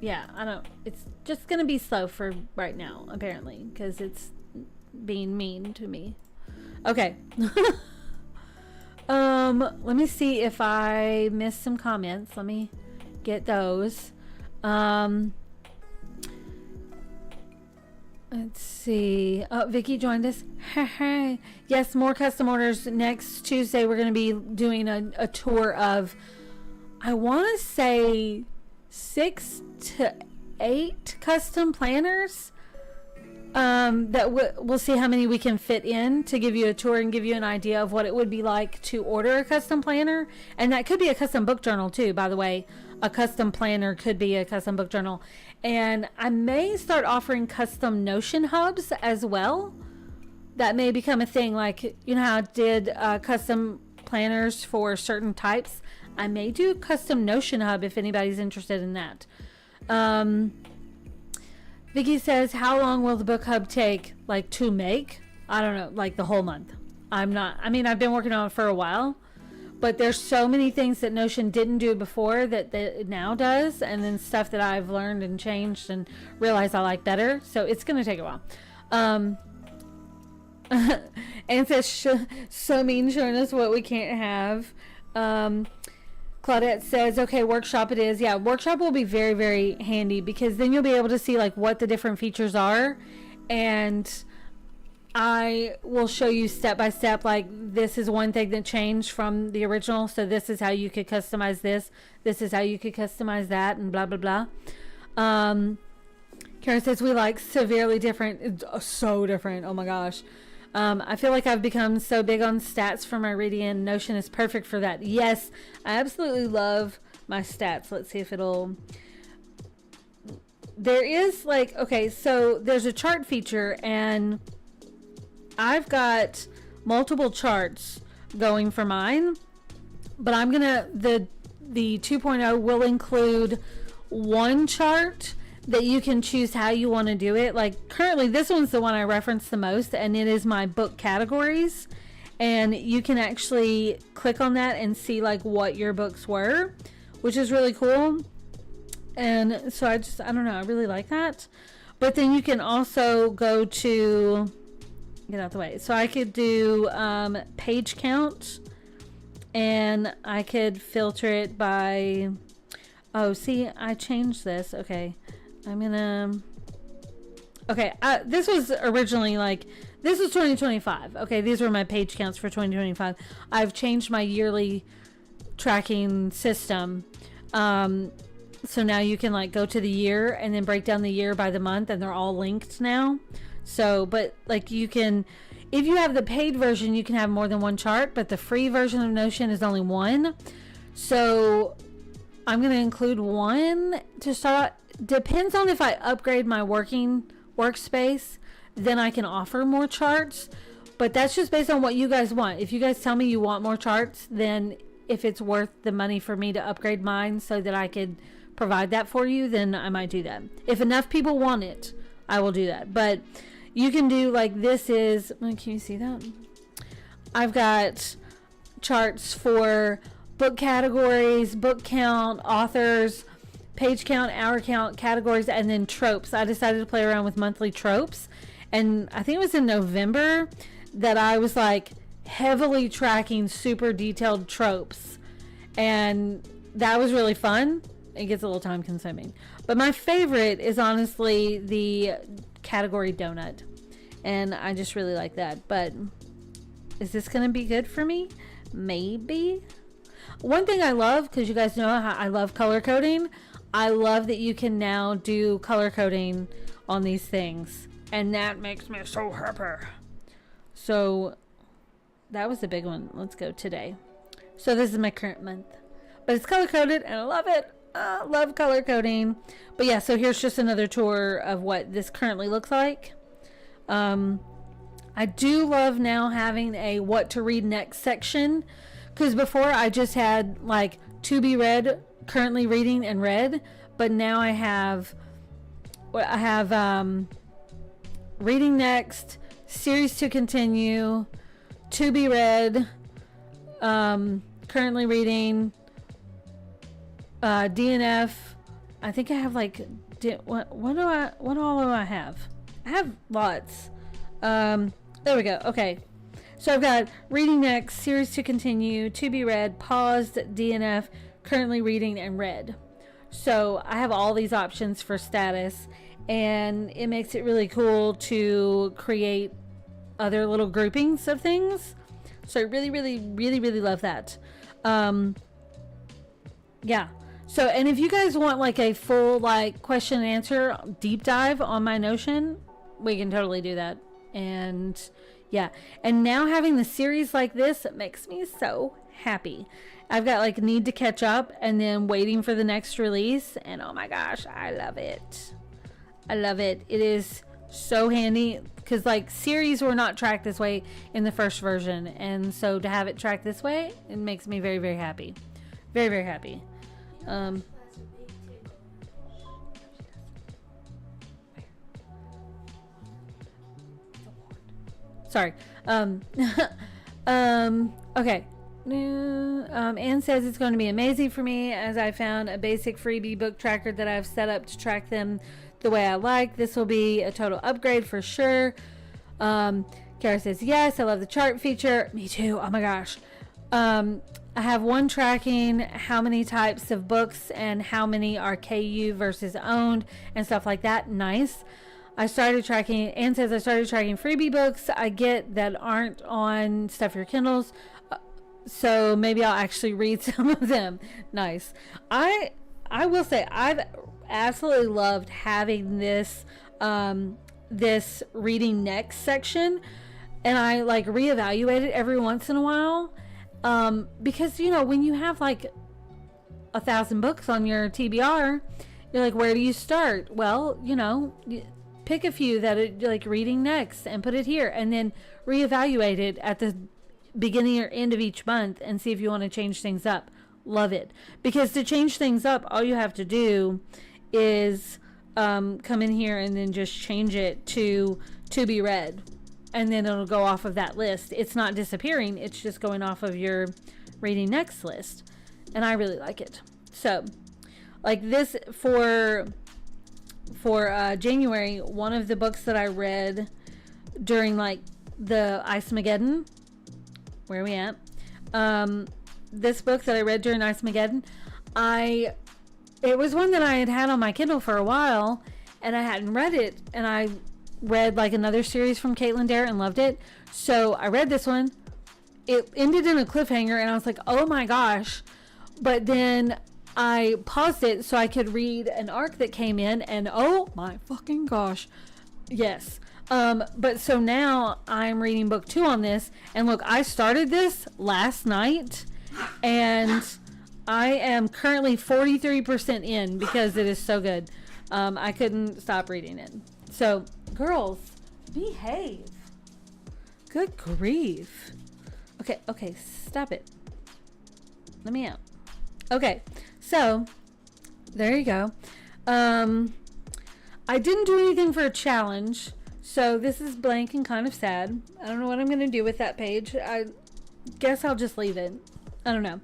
Yeah, I don't, it's just gonna be slow for right now, apparently, because it's being mean to me. Okay. Let me see if I missed some comments. Let me get those. Let's see. Oh, Vicky joined us. Yes, more custom orders. Next Tuesday, we're going to be doing a tour of, I want to say 6 to 8 custom planners. That we'll see how many we can fit in to give you a tour and give you an idea of what it would be like to order a custom planner. And that could be a custom book journal too, by the way. A custom planner could be a custom book journal. And I may start offering custom Notion hubs as well. That may become a thing, like, you know how I did custom planners for certain types. I may do custom Notion hub if anybody's interested in that. Vicky says, how long will the book hub take, like, to make? I don't know, like the whole month. I've been working on it for a while, but there's so many things that Notion didn't do before that it now does, and then stuff that I've learned and changed and realized I like better. So it's going to take a while. And says, so mean showing us what we can't have. Claudette says, okay, workshop it is. Yeah, workshop will be very, very handy because then you'll be able to see like what the different features are. And I will show you step by step, like this is one thing that changed from the original. So this is how you could customize this. This is how you could customize that, and blah, blah, blah. Karen says, we like severely different. So different. Oh my gosh. I feel like I've become so big on stats for my reading, and Notion is perfect for that. Yes, I absolutely love my stats. Let's see if it'll... There is like, okay, so there's a chart feature, and I've got multiple charts going for mine, but I'm gonna, the 2.0 will include one chart that you can choose how you want to do it. Like currently this one's the one I reference the most, and it is my book categories, and you can actually click on that and see like what your books were, which is really cool. And so I don't know, I really like that. But then you can also go to, get out the way, so I could do page count, and I could filter it by, oh see, I changed this. Okay, I'm gonna, okay, this was originally like, this was 2025. Okay, these were my page counts for 2025. I've changed my yearly tracking system. So now you can like go to the year and then break down the year by the month, and they're all linked now. So, but like you can, if you have the paid version, you can have more than one chart, but the free version of Notion is only one. So I'm going to include one to start. Depends on if I upgrade my workspace, then I can offer more charts, but that's just based on what you guys want. If you guys tell me you want more charts, then if it's worth the money for me to upgrade mine so that I could provide that for you, then I might do that. If enough people want it, I will do that. But you can do like, this is, can you see that? I've got charts for book categories, book count, authors, page count, hour count, categories, and then tropes. I decided to play around with monthly tropes, and I think it was in November that I was like heavily tracking super detailed tropes, and that was really fun. It gets a little time consuming, but my favorite is honestly the category donut, and I just really like that. But is this gonna be good for me? Maybe. One thing I love, because you guys know how I love color coding, I love that you can now do color coding on these things, and that makes me so happy. So that was the big one. Let's go today. So this is my current month, but it's color coded and I love it. Love color coding. But yeah, so here's just another tour of what this currently looks like. I do love now having a what to read next section, because before I just had like to be read, currently reading, and read, but now I have reading next, series to continue, to be read, currently reading, DNF. I think I have like, what all do I have? I have lots. There we go. Okay, so I've got reading next, series to continue, to be read, paused, DNF, currently reading, and read. So I have all these options for status, and it makes it really cool to create other little groupings of things. So I really love that. Yeah. So, and if you guys want like a full like question and answer deep dive on my Notion, we can totally do that. And yeah, and now having the series like this, it makes me so happy. I've got like need to catch up and then waiting for the next release, and oh my gosh, I love it. I love it. It is so handy, because like series were not tracked this way in the first version, and so to have it tracked this way, it makes me very happy. Very happy. Sorry. Okay. Anne says it's going to be amazing for me, as I found a basic freebie book tracker that I've set up to track them the way I like. This will be a total upgrade for sure. Kara says yes, I love the chart feature. Me too. Oh my gosh. I have one tracking how many types of books and how many are KU versus owned and stuff like that. Nice. I started tracking, Anne says I started tracking freebie books I get that aren't on Stuff Your Kindles. So maybe I'll actually read some of them. Nice. I will say I've absolutely loved having this this reading next section, and I like reevaluate it every once in a while, because you know, when you have like 1,000 books on your TBR, you're like, where do you start? Well, you know, pick a few that are like reading next and put it here, and then reevaluate it at the beginning or end of each month and see if you want to change things up. Love it, because to change things up, all you have to do is come in here and then just change it to be read, and then it'll go off of that list. It's not disappearing, it's just going off of your reading next list, and I really like it. So like this for January, one of the books that I read during like the Ice-Mageddon, where are we at? This book that I read during Ice-Mageddon, it was one that I had on my Kindle for a while, and I hadn't read it, and I read like another series from Caitlin Dare and loved it. So I read this one. It ended in a cliffhanger, and I was like, oh my gosh. But then I paused it so I could read an arc that came in, and oh my fucking gosh. Yes. But so now I'm reading book 2 on this, and look, I started this last night, and I am currently 43% in because it is so good. I couldn't stop reading it. So, girls, behave. Good grief. Okay, stop it. Let me out. Okay, so, there you go. I didn't do anything for a challenge, so this is blank and kind of sad. I don't know what I'm going to do with that page. I guess I'll just leave it. I don't know.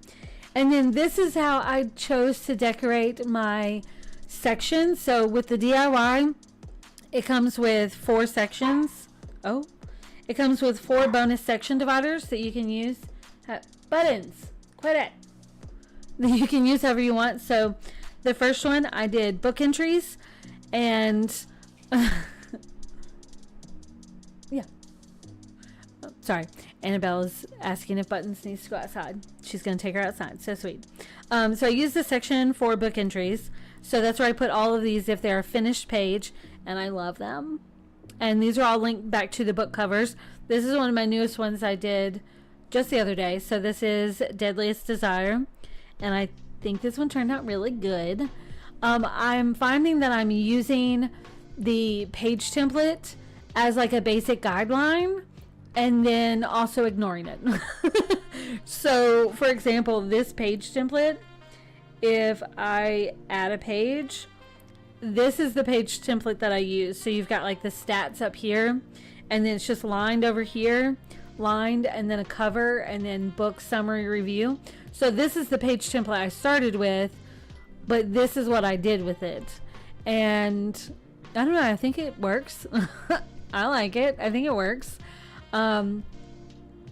And then this is how I chose to decorate my section. So with the DIY, it comes with 4 sections. Oh, it comes with 4 bonus section dividers that you can use. Buttons, quit it. That you can use however you want. So the first one I did book entries, and yeah. Oh, sorry. Annabelle is asking if Buttons needs to go outside. She's going to take her outside. So sweet. So I use this section for book entries. So that's where I put all of these if they're a finished page, and I love them. And these are all linked back to the book covers. This is one of my newest ones I did just the other day. So this is Deadliest Desire, and I think this one turned out really good. I'm finding that I'm using the page template as like a basic guideline, and then also ignoring it. So, for example, this page template, if I add a page, this is the page template that I use. So you've got like the stats up here, and then it's just lined over here, lined, and then a cover, and then book summary review. So this is the page template I started with, but this is what I did with it. And I don't know, I think it works. I like it. I think it works.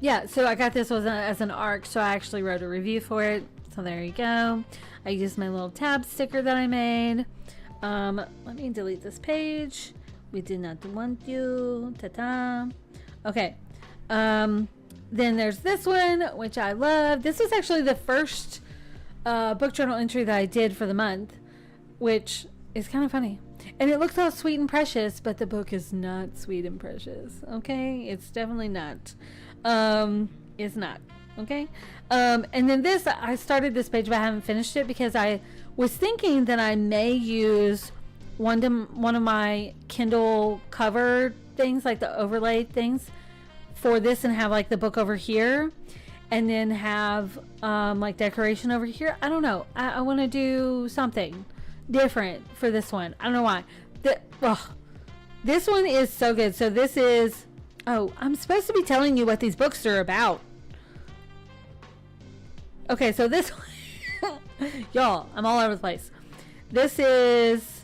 Yeah, so I got this as an arc, so I actually wrote a review for it. So there you go. I used my little tab sticker that I made. Let me delete this page. We did not want you. Ta-ta. Okay. Then there's this one, which I love. This was actually the first book journal entry that I did for the month, which is kind of funny. And it looks all sweet and precious, but the book is not sweet and precious. Okay? It's definitely not. It's not. Okay? And then this, I started this page, but I haven't finished it because I was thinking that I may use one of my Kindle cover things, like the overlay things, for this, and have like the book over here, and then have like decoration over here. I don't know. I want to do something different for this one. I don't know why. This one is so good. So this is, oh, I'm supposed to be telling you what these books are about. Okay, so this one, y'all, I'm all over the place. This is,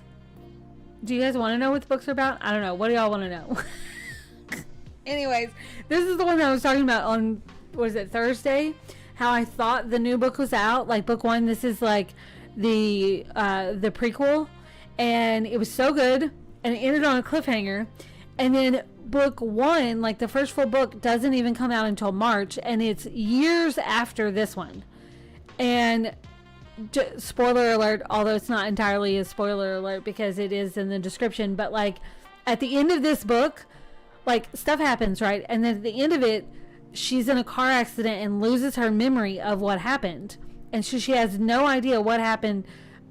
do you guys want to know what the books are about? I don't know. What do y'all want to know? Anyways, this is the one that I was talking about on, what is it, Thursday? how I thought the new book was out. Like book 1, this is like the prequel, and it was so good, and it ended on a cliffhanger. And then book 1, like the first full book, doesn't even come out until March, and it's years after this one. And spoiler alert, although it's not entirely a spoiler alert because it is in the description, but like at the end of this book, like stuff happens, right? And then at the end of it, she's in a car accident and loses her memory of what happened, and she has no idea what happened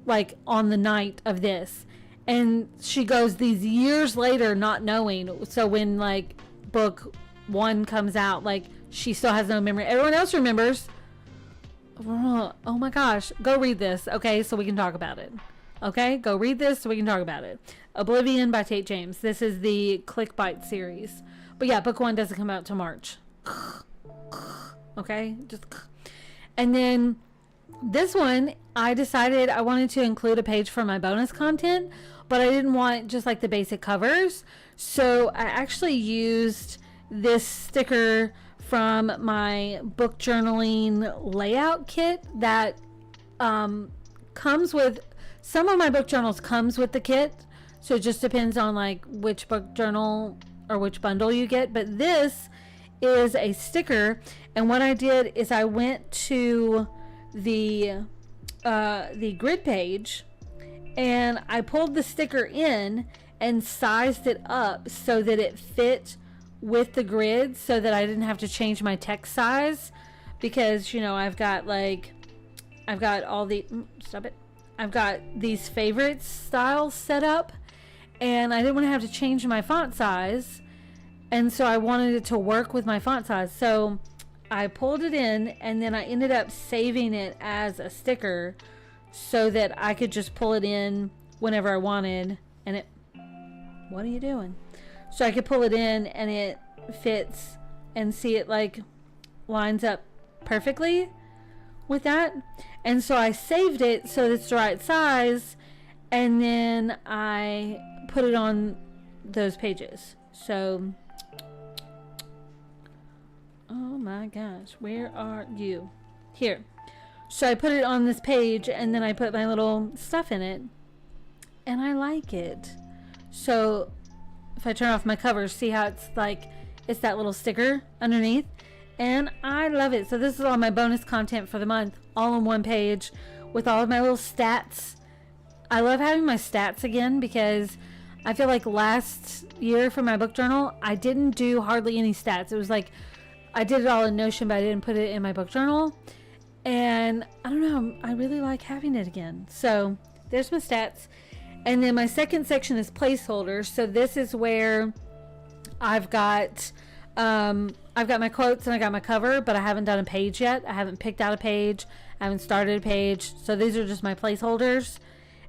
like on the night of this, and she goes these years later not knowing. So when like book 1 comes out, like she still has no memory. Everyone else remembers. Oh my gosh, go read this, okay, so we can talk about it. Okay, go read this so we can talk about it. Oblivion by Tate James. This is the Clickbite series. But yeah, book 1 doesn't come out till March. Okay, just. And then this one, I decided I wanted to include a page for my bonus content, but I didn't want just like the basic covers. So I actually used this sticker from my book journaling layout kit that comes with, some of my book journals comes with the kit, so it just depends on like which book journal or which bundle you get. But this is a sticker, and what I did is I went to the grid page and I pulled the sticker in and sized it up so that it fit with the grid, so that I didn't have to change my text size, because you know I've got all the I've got these favorites styles set up, and I didn't want to have to change my font size, and so I wanted it to work with my font size. So I pulled it in, and then I ended up saving it as a sticker so that I could just pull it in whenever I wanted. And it, what are you doing? So I could pull it in and it fits, and see it like lines up perfectly with that. And so I saved it so it's the right size, and then I put it on those pages. So, oh my gosh, where are you? Here. So I put it on this page, and then I put my little stuff in it, and I like it. So if I turn off my covers, see how it's like, it's that little sticker underneath, and I love it. So this is all my bonus content for the month, all on one page with all of my little stats. I love having my stats again, because I feel like last year for my book journal, I didn't do hardly any stats. It was like I did it all in Notion, but I didn't put it in my book journal, and I don't know, I really like having it again. So there's my stats. And then my second section is placeholders. So this is where I've got my quotes and I got my cover, but I haven't done a page yet. I haven't picked out a page. I haven't started a page. So these are just my placeholders.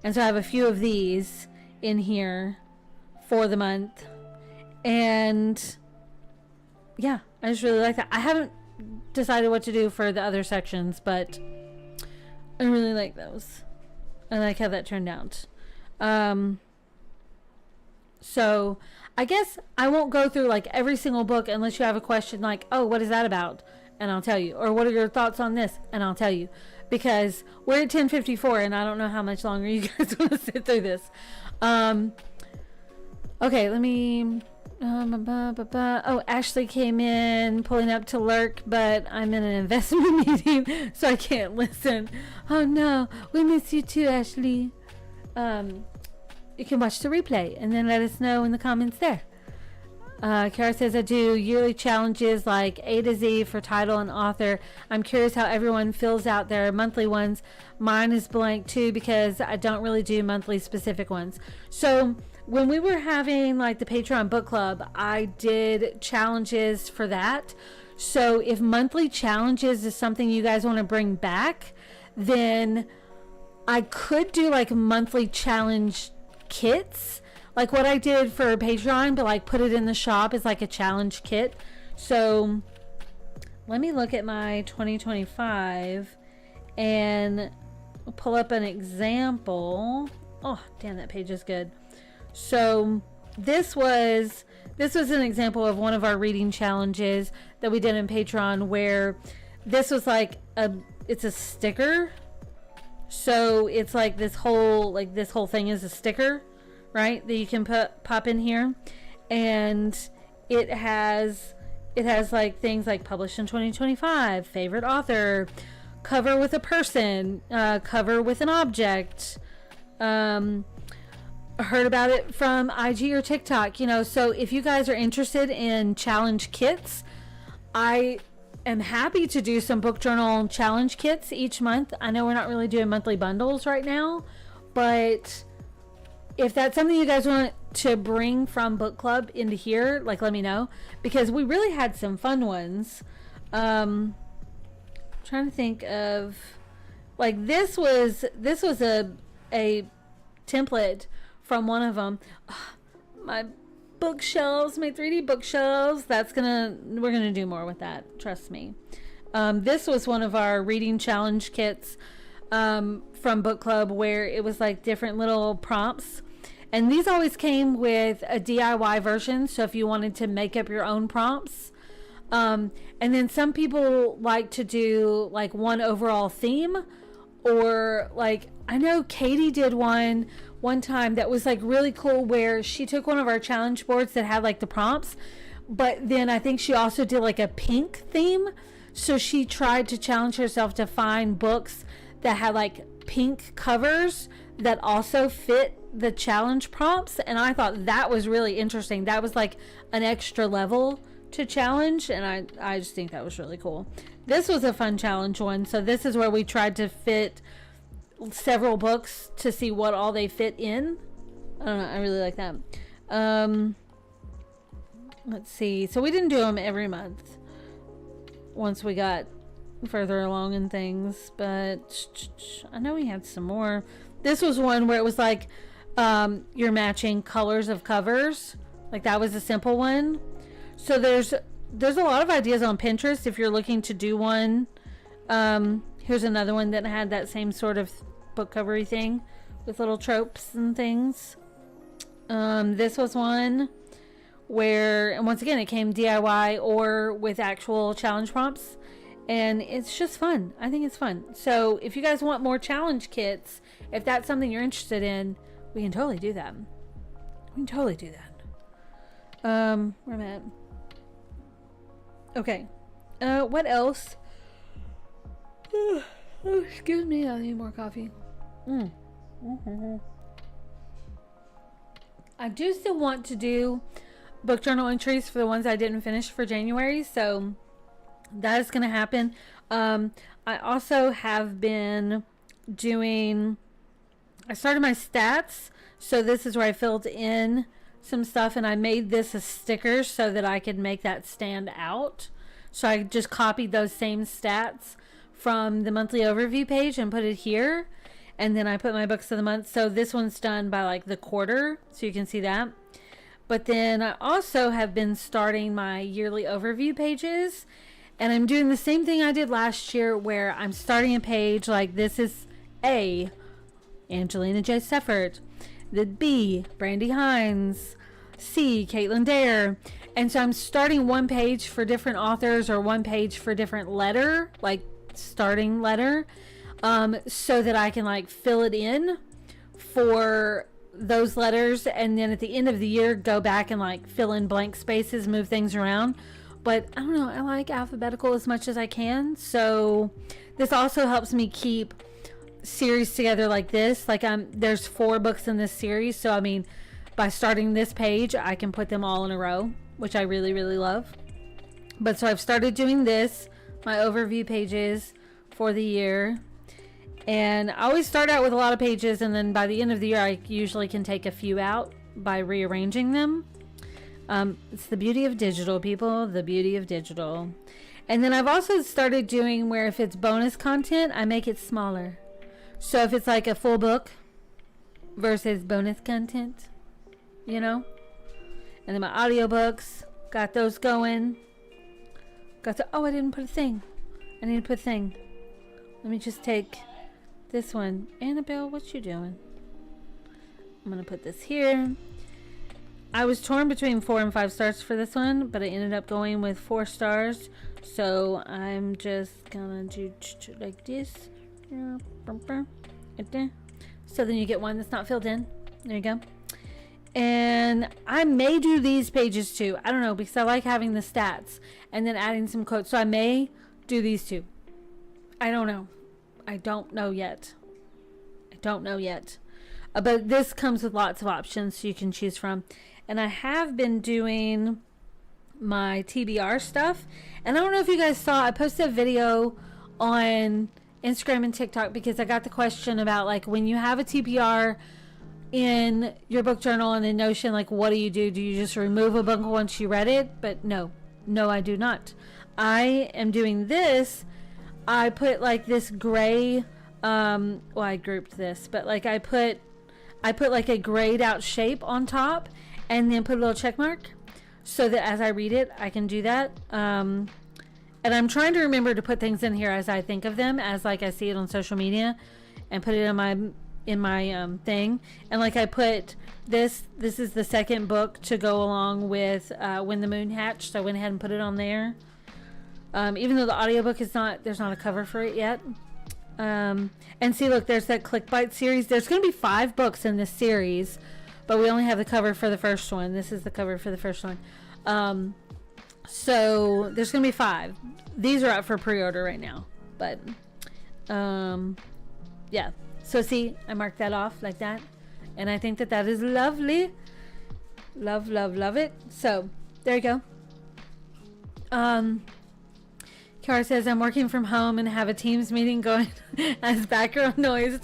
And so I have a few of these in here for the month. And yeah, I just really like that. I haven't decided what to do for the other sections, but I really like those. I like how that turned out. So I guess I won't go through like every single book unless you have a question like, oh, what is that about? And I'll tell you. Or what are your thoughts on this? And I'll tell you. Because we're at 10:54 and I don't know how much longer you guys want to sit through this. Okay, let me... Oh, Ashley came in, pulling up to lurk, but I'm in an investment meeting, so I can't listen. Oh no, we miss you too, Ashley. You can watch the replay and then let us know in the comments there. Kara says, I do yearly challenges like A to Z for title and author. I'm curious how everyone fills out their monthly ones. Mine is blank too, because I don't really do monthly specific ones. So when we were having like the Patreon book club, I did challenges for that. So if monthly challenges is something you guys want to bring back, then I could do like monthly challenge kits, like what I did for Patreon, but like put it in the shop as like a challenge kit. So let me look at my 2025 and pull up an example. Oh, damn, that page is good. So this was an example of one of our reading challenges that we did in Patreon, where This was like it's a sticker. So it's like this whole thing is a sticker, right? That you can pop in here. And it has like things like published in 2025, favorite author, cover with a person, cover with an object, heard about it from IG or TikTok, you know. So if you guys are interested in challenge kits, I am happy to do some book journal challenge kits each month. I know we're not really doing monthly bundles right now, but if that's something you guys want to bring from book club into here, like, let me know, because we really had some fun ones. Trying to think of, like, this was a template from one of them. My bookshelves, my 3D bookshelves, we're gonna do more with that, trust me. This was one of our reading challenge kits from book club, where it was like different little prompts, and these always came with a DIY version, so if you wanted to make up your own prompts. And then some people like to do like one overall theme, or like, I know Katie did one time that was like really cool, where she took one of our challenge boards that had like the prompts, but then I think she also did like a pink theme. So she tried to challenge herself to find books that had like pink covers that also fit the challenge prompts, and I thought that was really interesting. That was like an extra level to challenge, and I just think that was really cool. This was a fun challenge one. So this is where we tried to fit several books to see what all they fit in. I don't know, I really like that. Let's see, so we didn't do them every month once we got further along in things, but I know we had some more. This was one where it was like you're matching colors of covers, like that was a simple one. So there's a lot of ideas on Pinterest if you're looking to do one. Here's another one that had that same sort of book covery thing with little tropes and things. This was one where, and once again, it came DIY or with actual challenge prompts, and it's just fun. I think it's fun. So if you guys want more challenge kits, if that's something you're interested in, we can totally do that. Where am I at? Okay. What else? Oh, excuse me, I need more coffee. I do still want to do book journal entries for the ones I didn't finish for January, so that is going to happen. I also have been doing, I started my stats, so this is where I filled in some stuff, and I made this a sticker so that I could make that stand out. So I just copied those same stats from the monthly overview page and put it here, and then I put my books of the month. So this one's done by like the quarter, so you can see that. But then I also have been starting my yearly overview pages, and I'm doing the same thing I did last year, where I'm starting a page like this is A, Angelina J. Seffert, the B, Brandy Hines, C, Caitlin Dare. And so I'm starting one page for different authors, or one page for different letter, like starting letter, so that I can like fill it in for those letters, and then at the end of the year go back and like fill in blank spaces, move things around. But I don't know, I like alphabetical as much as I can, so this also helps me keep series together like this. Like there's 4 books in this series, so I mean, by starting this page I can put them all in a row, which I really, really love. But so I've started doing this, my overview pages for the year, and I always start out with a lot of pages, and then by the end of the year I usually can take a few out by rearranging them. It's the beauty of digital, people, the beauty of digital. And then I've also started doing where if it's bonus content, I make it smaller. So if it's like a full book versus bonus content, you know. And then my audiobooks, got those going. Oh, I didn't put a thing. I need to put a thing. Let me just take this one. Annabelle, what you doing? I'm going to put this here. I was torn between 4 and 5 stars for this one, but I ended up going with 4 stars. So I'm just gonna do like this. So then you get one that's not filled in. There you go. And I may do these pages too. I don't know, because I like having the stats and then adding some quotes. So I may do these two. I don't know. I don't know yet. But this comes with lots of options so you can choose from. And I have been doing my TBR stuff. And I don't know if you guys saw, I posted a video on Instagram and TikTok because I got the question about, like, when you have a TBR in your book journal and in Notion, like, what do you do? Do you just remove a book once you read it? But no, I do not. I am doing this. I put like this gray, well, I grouped this, but like I put like a grayed out shape on top and then put a little check mark so that as I read it, I can do that. And I'm trying to remember to put things in here as I think of them, as like I see it on social media, and put it in my thing. And like I put this is the second book to go along with When the Moon Hatched, so I went ahead and put it on there. Even though the audiobook is there's not a cover for it yet. And see, look, there's that Clickbite series. There's going to be 5 books in this series, but we only have the cover for the first one. This is the cover for the first one. So there's going to be 5. These are out for pre-order right now, but yeah. So see, I marked that off like that, and I think that is lovely. Love it. So there you go. Kara says, I'm working from home and have a Teams meeting going as background noise,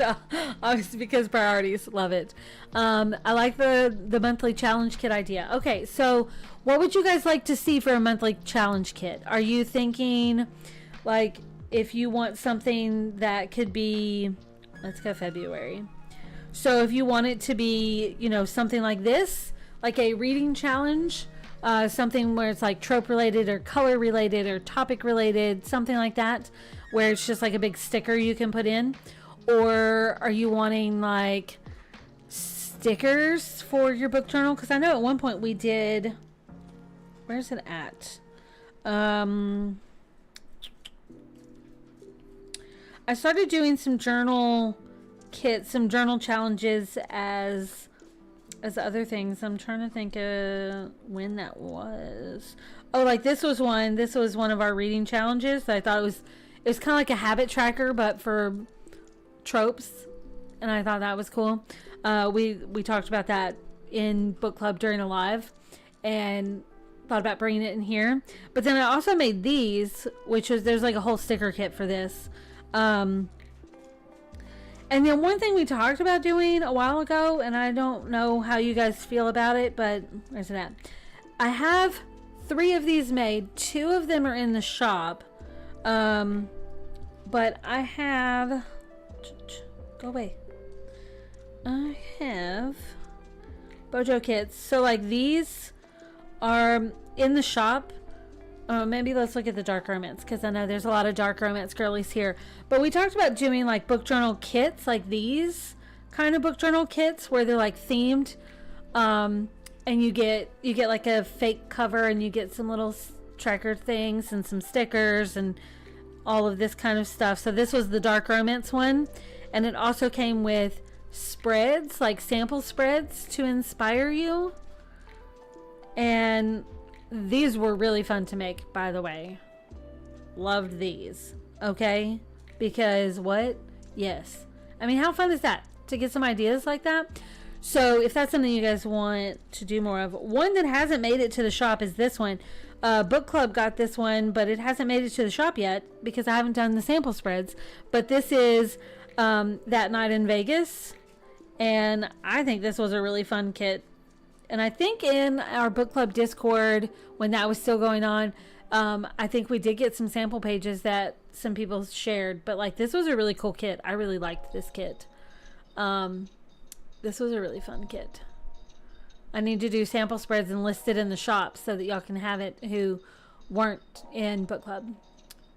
obviously because priorities. Love it. I like the monthly challenge kit idea. Okay, so what would you guys like to see for a monthly challenge kit? Are you thinking, like, if you want something that could be, let's go February. So if you want it to be, you know, something like this, like a reading challenge, something where it's like trope related or color related or topic related, something like that, where it's just like a big sticker you can put in? Or are you wanting like stickers for your book journal? Because I know at one point we did, where's it at? I started doing some journal kits, some journal challenges as other things. I'm trying to think when that was. Oh, like this was one of our reading challenges. I thought it was kind of like a habit tracker, but for tropes, and I thought that was cool. We talked about that in book club during a live, and thought about bringing it in here. But then I also made these, which was, there's like a whole sticker kit for this. And then one thing we talked about doing a while ago, and I don't know how you guys feel about it, but where's it at? I have 3 of these made. 2 of them are in the shop. But I have, go away. I have Bojo kits. So like these are in the shop. Maybe let's look at the dark romance, because I know there's a lot of dark romance girlies here. But we talked about doing like book journal kits, like these kind of book journal kits where they're like themed, and you get like a fake cover, and you get some little tracker things and some stickers and all of this kind of stuff. So this was the dark romance one, and it also came with spreads, like sample spreads to inspire you. And these were really fun to make, by the way. Loved these. Okay? Because what? Yes. I mean, how fun is that? To get some ideas like that? So if that's something you guys want to do more of. One that hasn't made it to the shop is this one. Book Club got this one, but it hasn't made it to the shop yet because I haven't done the sample spreads. But this is That Night in Vegas. And I think this was a really fun kit. And I think in our book club Discord, when that was still going on, I think we did get some sample pages that some people shared. But like, this was a really cool kit. I really liked this kit. This was a really fun kit. I need to do sample spreads and list it in the shop so that y'all can have it who weren't in book club.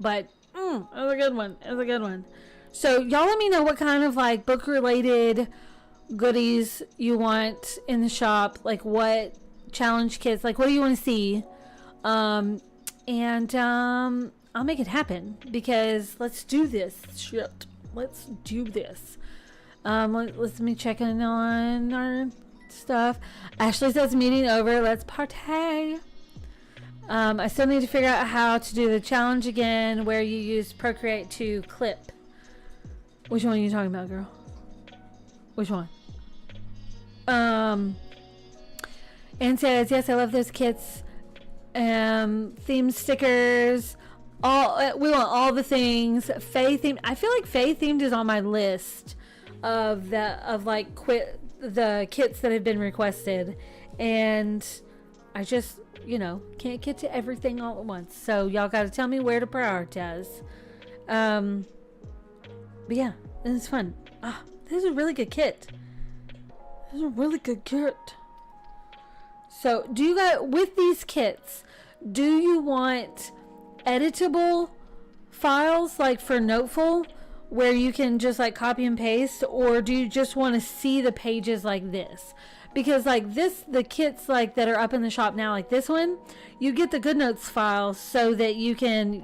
But it was a good one. It was a good one. So y'all let me know what kind of like book related goodies you want in the shop, like what challenge kits. Like, what do you want to see? And I'll make it happen, because let's do this shit. Let's do this. Let me check in on our stuff. Ashley says meeting over. Let's partay. I still need to figure out how to do the challenge again, where you use Procreate to clip. Which one are you talking about, girl? Which one? And says, yes, I love those kits. Theme stickers. We want all the things. Fae themed. I feel like Fae themed is on my list of the kits that have been requested, and I just, can't get to everything all at once. So y'all got to tell me where to prioritize. But yeah, this is fun. This is a really good kit. So do you guys, with these kits, do you want editable files like for Noteful, where you can just like copy and paste, or do you just want to see the pages like this? Because like this, the kits like that are up in the shop now, like this one, you get the GoodNotes file so that you can,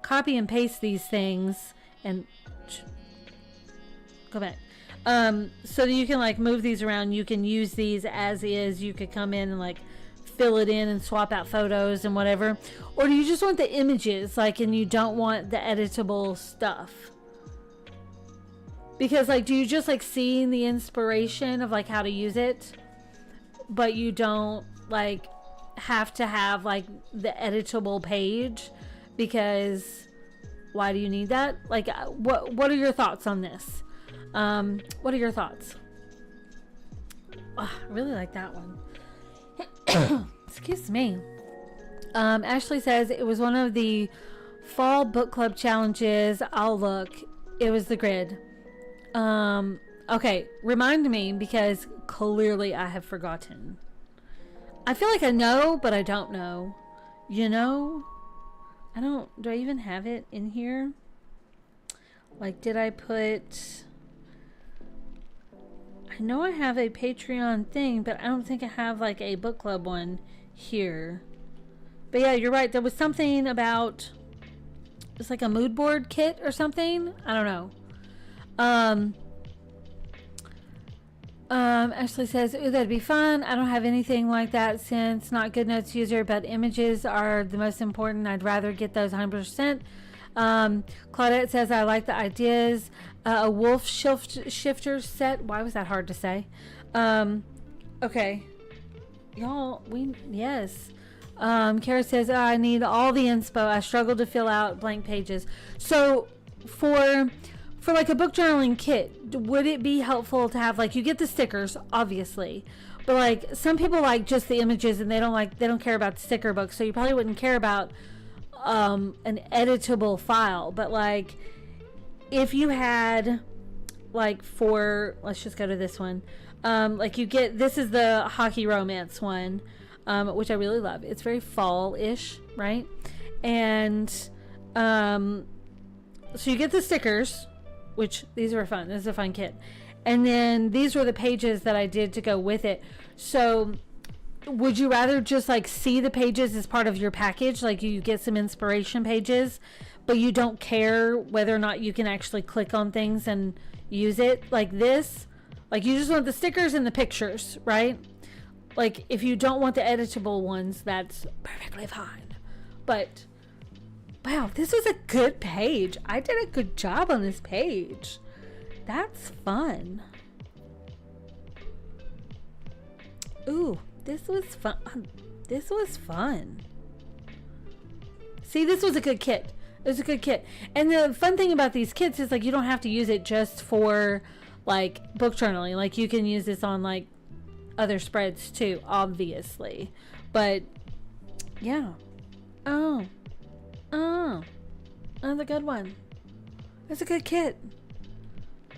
copy and paste these things and go back. So that you can like move these around. You can use these as is. You could come in and like fill it in and swap out photos and whatever. Or do you just want the images, like, and you don't want the editable stuff? Because like, do you just like see the inspiration of like how to use it, but you don't like have to have like the editable page? Because why do you need that? Like, what are your thoughts on this? What are your thoughts? I really like that one. Excuse me. Ashley says it was one of the fall book club challenges. I'll look. It was the grid. Okay, remind me, because clearly I have forgotten. I feel like I know, but I don't know. Do I even have it in here? Like, did I put... I know I have a Patreon thing, but I don't think I have like a book club one here. But yeah, you're right. There was something about, it's like a mood board kit or something. I don't know. Ashley says, ooh, that'd be fun. I don't have anything like that since not GoodNotes user, but images are the most important. I'd rather get those 100%. Claudette says, I like the ideas. A wolf shifter set. Why was that hard to say? Okay. Y'all, yes. Kara says, I need all the inspo. I struggle to fill out blank pages. So for like a book journaling kit, would it be helpful to have, like, you get the stickers, obviously, but like some people like just the images and they don't care about the sticker book. So you probably wouldn't care about an editable file. But like, if you had, like, let's just go to this one. Like, you get, this is the hockey romance one, which I really love. It's very fall-ish, right? And so you get the stickers, which these were fun. This is a fun kit. And then these were the pages that I did to go with it. So would you rather just like see the pages as part of your package? Like, you get some inspiration pages, but you don't care whether or not you can actually click on things and use it like this. Like, you just want the stickers and the pictures, right? Like, if you don't want the editable ones, that's perfectly fine. But wow, this was a good page. I did a good job on this page. That's fun. Ooh, this was fun. This was fun. See, this was a good kit. It was a good kit. And the fun thing about these kits is, like, you don't have to use it just for, like, book journaling. Like, you can use this on, like, other spreads too, obviously. But yeah. Oh, that's a good one. That's a good kit.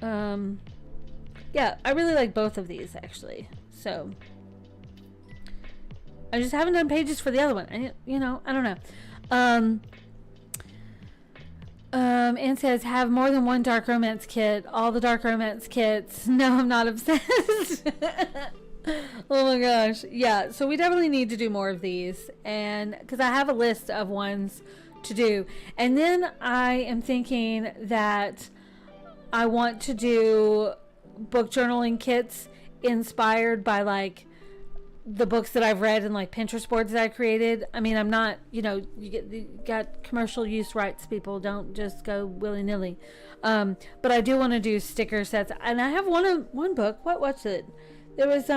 Yeah, I really like both of these, actually. So I just haven't done pages for the other one. I don't know. Anne says, have more than one dark romance kit. All the dark romance kits. No, I'm not obsessed. Oh my gosh. Yeah, so we definitely need to do more of these, and because I have a list of ones to do. And then I am thinking that I want to do book journaling kits inspired by like the books that I've read and like Pinterest boards that I created. I mean, I'm not, you got commercial use rights, people. Don't just go willy-nilly. But I do want to do sticker sets. And I have one book. What was it? There was,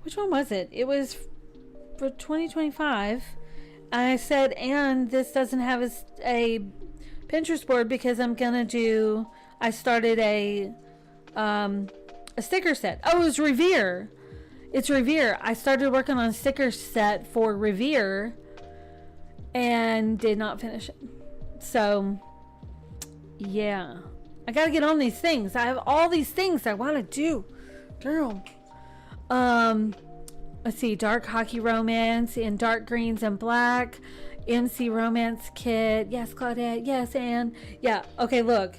which one was it? It was for 2025. And I said, and this doesn't have a Pinterest board because I started a sticker set. Oh, it was Revere. It's Revere. I started working on a sticker set for Revere and did not finish it. So, yeah. I gotta get on these things. I have all these things I want to do. Girl. Let's see. Dark Hockey Romance in dark greens and black. MC Romance Kit. Yes, Claudette. Yes, Anne. Yeah. Okay, look.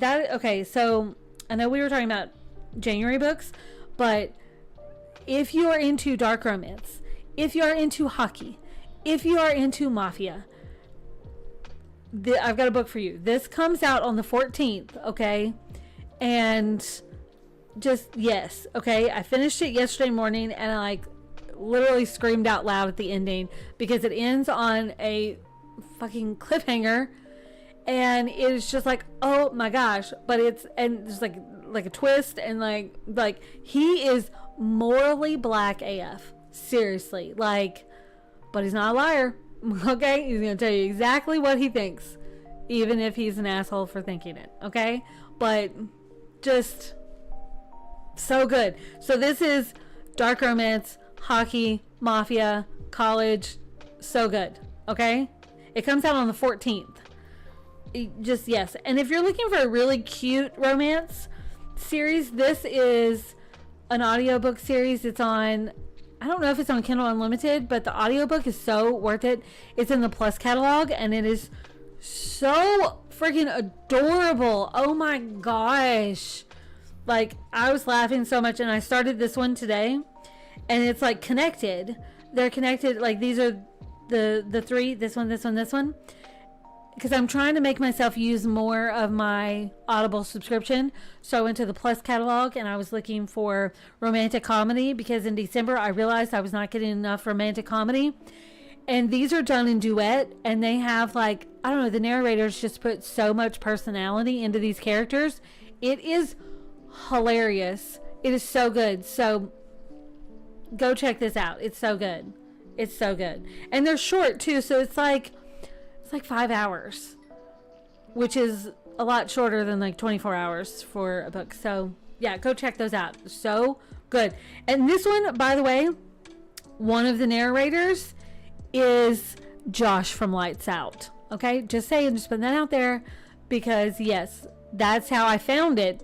Okay, so I know we were talking about January books, but if you are into dark romance, if you are into hockey, if you are into mafia, I've got a book for you. This comes out on the 14th, okay? And just, yes, okay? I finished it yesterday morning, and I like literally screamed out loud at the ending because it ends on a fucking cliffhanger, and it's just like, oh my gosh. But and there's like a twist, and like he is morally black AF, seriously, like, but he's not a liar. Okay, he's gonna tell you exactly what he thinks, even if he's an asshole for thinking it. Okay, but just so good. So this is dark romance, hockey, mafia, college, so good. Okay, it comes out on the 14th. Just, yes. And if you're looking for a really cute romance series, this is an audiobook series. It's on, I don't know if it's on Kindle Unlimited, but the audiobook is so worth it. It's in the Plus catalog, and it is so freaking adorable. Oh my gosh. Like, I was laughing so much, and I started this one today, and it's like connected. They're connected. Like, these are the three, this one, this one, this one. Because I'm trying to make myself use more of my Audible subscription. So I went to the Plus catalog and I was looking for romantic comedy, because in December I realized I was not getting enough romantic comedy. And these are done in duet, and they have, like, I don't know, the narrators just put so much personality into these characters. It is hilarious. It is so good. So go check this out. It's so good. It's so good. And they're short too, so it's like 5 hours, which is a lot shorter than like 24 hours for a book. So yeah, go check those out. So good. And this one, by the way, one of the narrators is Josh from Lights Out. Okay, just saying, just putting that out there, because yes, that's how I found it.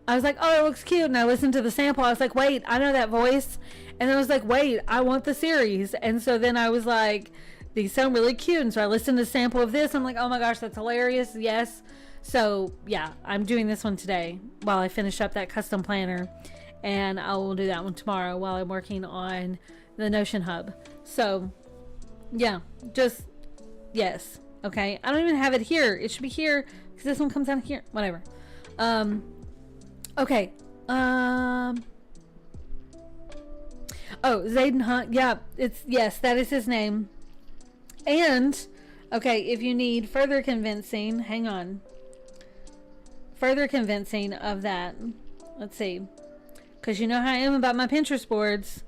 I was like, oh, it looks cute, and I listened to the sample. I was like, wait, I know that voice. And I was like, wait, I want the series. And so then I was like, these sound really cute, and so I listened to a sample of this. I'm like, oh my gosh, that's hilarious. Yes. So yeah, I'm doing this one today while I finish up that custom planner, and I will do that one tomorrow while I'm working on the Notion Hub. So yeah, just yes. Okay, I don't even have it here. It should be here because this one comes out here. Whatever. Okay. Oh, Zayden Hunt. Yeah, yes, that is his name. And, okay, if you need further convincing, hang on. Further convincing of that. Let's see. Because you know how I am about my Pinterest boards.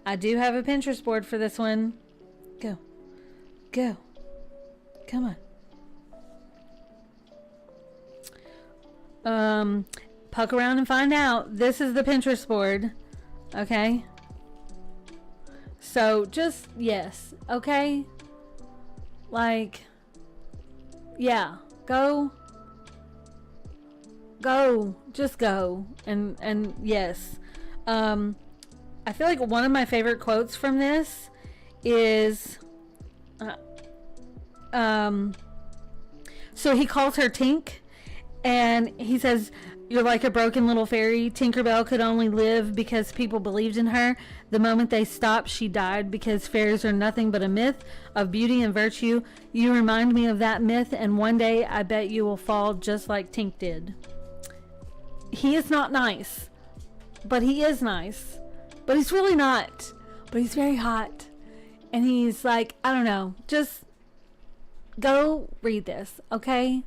I do have a Pinterest board for this one. Go. Go. Come on. Poke around and find out. This is the Pinterest board. Okay. So, just, yes. Okay. Like, yeah, go, just go, and yes. I feel like one of my favorite quotes from this is, so he calls her Tink, and he says, You're like a broken little fairy. Tinkerbell could only live because people believed in her. The moment they stopped, she died because fairies are nothing but a myth of beauty and virtue. You remind me of that myth, and one day I bet you will fall just like Tink did. He is not nice, but he is nice. But he's really not. But he's very hot. And he's like, I don't know, just go read this, okay?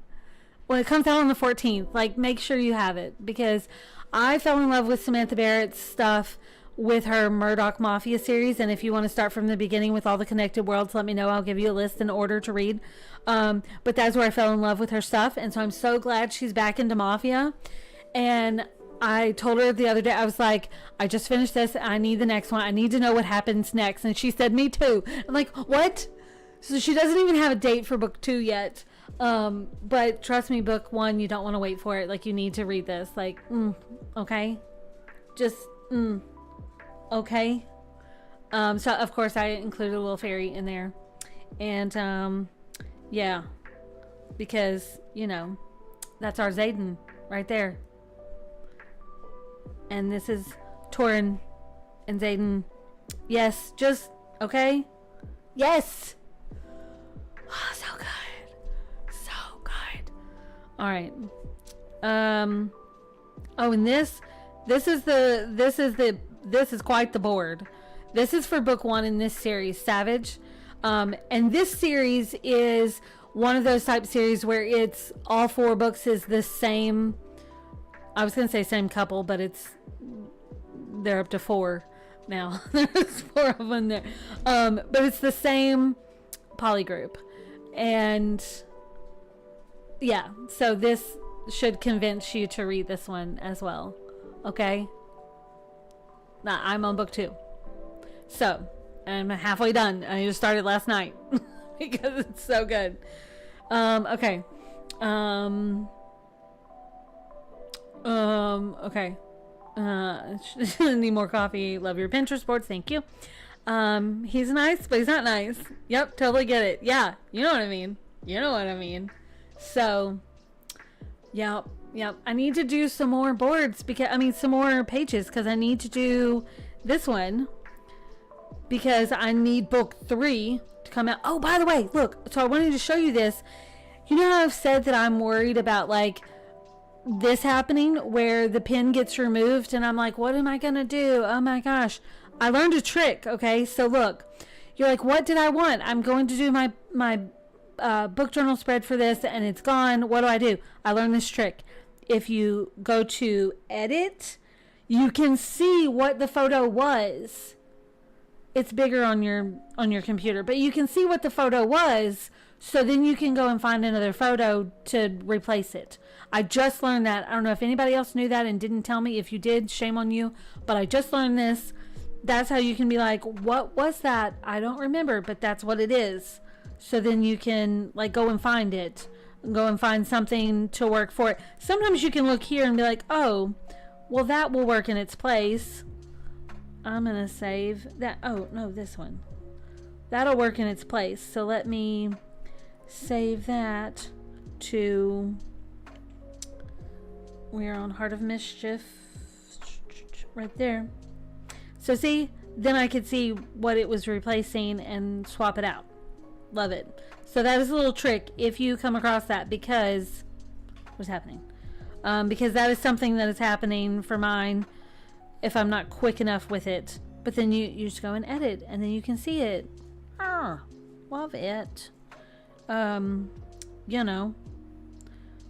When it comes out on the 14th, like, make sure you have it, because I fell in love with Samantha Barrett's stuff with her Murdoch Mafia series, and if you want to start from the beginning with all the connected worlds, let me know. I'll give you a list in order to read. But that's where I fell in love with her stuff, and so I'm so glad she's back into Mafia. And I told her the other day, I was like, I just finished this, I need the next one. I need to know what happens next. And she said, me too. I'm like, what? So she doesn't even have a date for book 2 yet. But trust me, book 1, you don't want to wait for it. Like, you need to read this. Like, okay? Just, okay? So, of course, I included a little fairy in there. And, yeah. Because, you know, that's our Xaden right there. And this is Torin and Xaden. Yes, just, okay? Yes! Oh, so good. All right. Oh, and this is quite the board. This is for book 1 in this series, Savage. And this series is one of those type series where it's all 4 books is the same. I was going to say same couple, but they're up to 4 now. There's 4 of them there. But it's the same polygroup. And yeah, so this should convince you to read this one as well. Okay? Now, I'm on book 2. So, I'm halfway done. I just started last night because it's so good. Okay. Okay. Need more coffee. Love your Pinterest boards. Thank you. He's nice, but he's not nice. Yep, totally get it. Yeah, you know what I mean. You know what I mean. So, yep. I need to do some more boards some more pages because I need to do this one because I need book 3 to come out. Oh, by the way, look. So I wanted to show you this. You know how I've said that I'm worried about like this happening where the pin gets removed and I'm like, what am I going to do? Oh my gosh. I learned a trick. Okay. So look, you're like, what did I want? I'm going to do my book journal spread for this and it's gone. What do? I learned this trick. If you go to edit, you can see what the photo was. It's bigger on your computer, but you can see what the photo was. So then you can go and find another photo to replace it. I just learned that. I don't know if anybody else knew that and didn't tell me. If you did, shame on you. But I just learned this. That's how you can be like, what was that? I don't remember, but that's what it is. So then you can like go and find it. Go and find something to work for it. Sometimes you can look here and be like, oh, well, that will work in its place. I'm going to save that. Oh, no, this one. That'll work in its place. So let me save that to... We're on Heart of Mischief. Right there. So see, then I could see what it was replacing and swap it out. Love it. So that is a little trick if you come across that because... What's happening? Because that is something that is happening for mine if I'm not quick enough with it. But then you just go and edit and then you can see it. Love it. You know.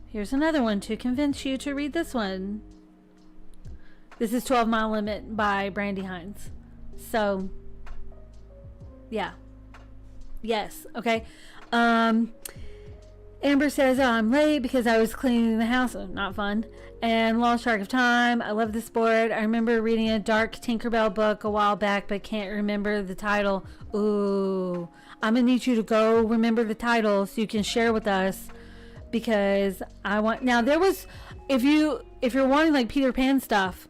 Here's another one to convince you to read this one. This is 12 Mile Limit by Brandy Hines. So, yeah. Yes, okay. Amber says, I'm late because I was cleaning the house. Oh, not fun. And lost track of time. I love this board. I remember reading a dark Tinkerbell book a while back, but can't remember the title. Ooh. I'm going to need you to go remember the title so you can share with us because I want... Now, there was... If you're wanting like Peter Pan stuff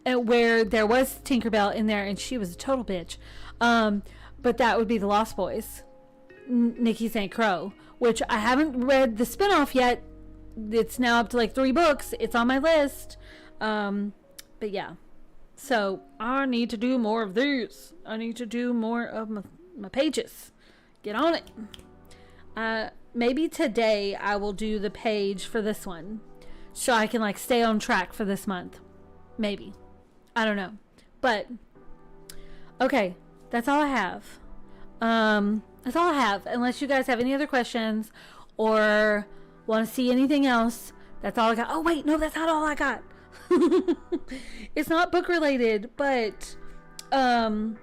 where there was Tinkerbell in there and she was a total bitch. But that would be The Lost Boys. Nikki St. Crow, which I haven't read the spinoff yet, it's now up to like 3 books. It's on my list. But yeah, so I need to do more of these. I need to do more of my pages. Get on it. Maybe today I will do the page for this one, so I can like stay on track for this month. Maybe. I don't know. But okay, that's all I have. That's all I have. Unless you guys have any other questions or want to see anything else, that's all I got. Oh wait, no, that's not all I got. It's not book related, but the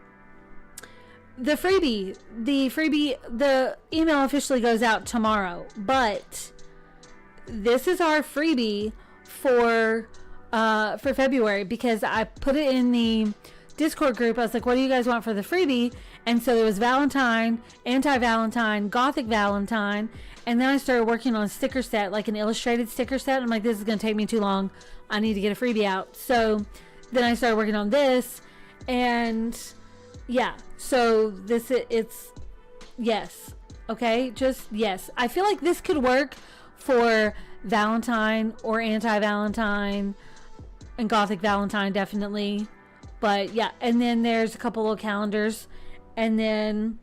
freebie, the email officially goes out tomorrow, but this is our freebie for February, because I put it in the Discord group. I was like, what do you guys want for the freebie? And so there was Valentine, anti-Valentine, Gothic Valentine, and then I started working on a sticker set, like an illustrated sticker set. I'm like, this is going to take me too long. I need to get a freebie out. So then I started working on this, and yeah, so it's yes. Okay, just yes. I feel like this could work for Valentine or anti-Valentine and Gothic Valentine, definitely. But yeah, and then there's a couple of calendars, and then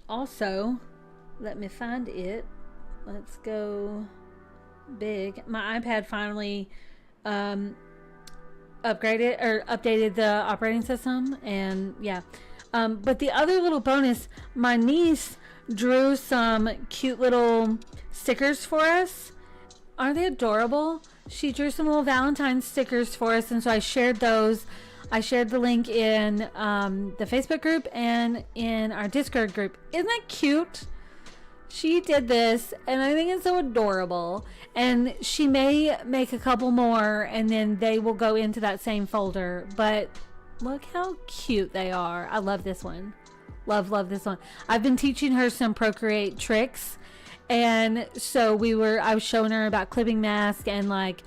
also, let me find it. Let's go big. My iPad finally updated the operating system, and yeah. But the other little bonus, my niece drew some cute little stickers for us. Aren't they adorable? She drew some little Valentine stickers for us, and so I shared those. I shared the link in the Facebook group and in our Discord group. Isn't that cute? She did this, and I think it's so adorable. And she may make a couple more, and then they will go into that same folder. But look how cute they are. I love this one. Love this one. I've been teaching her some Procreate tricks, and so I was showing her about clipping mask and like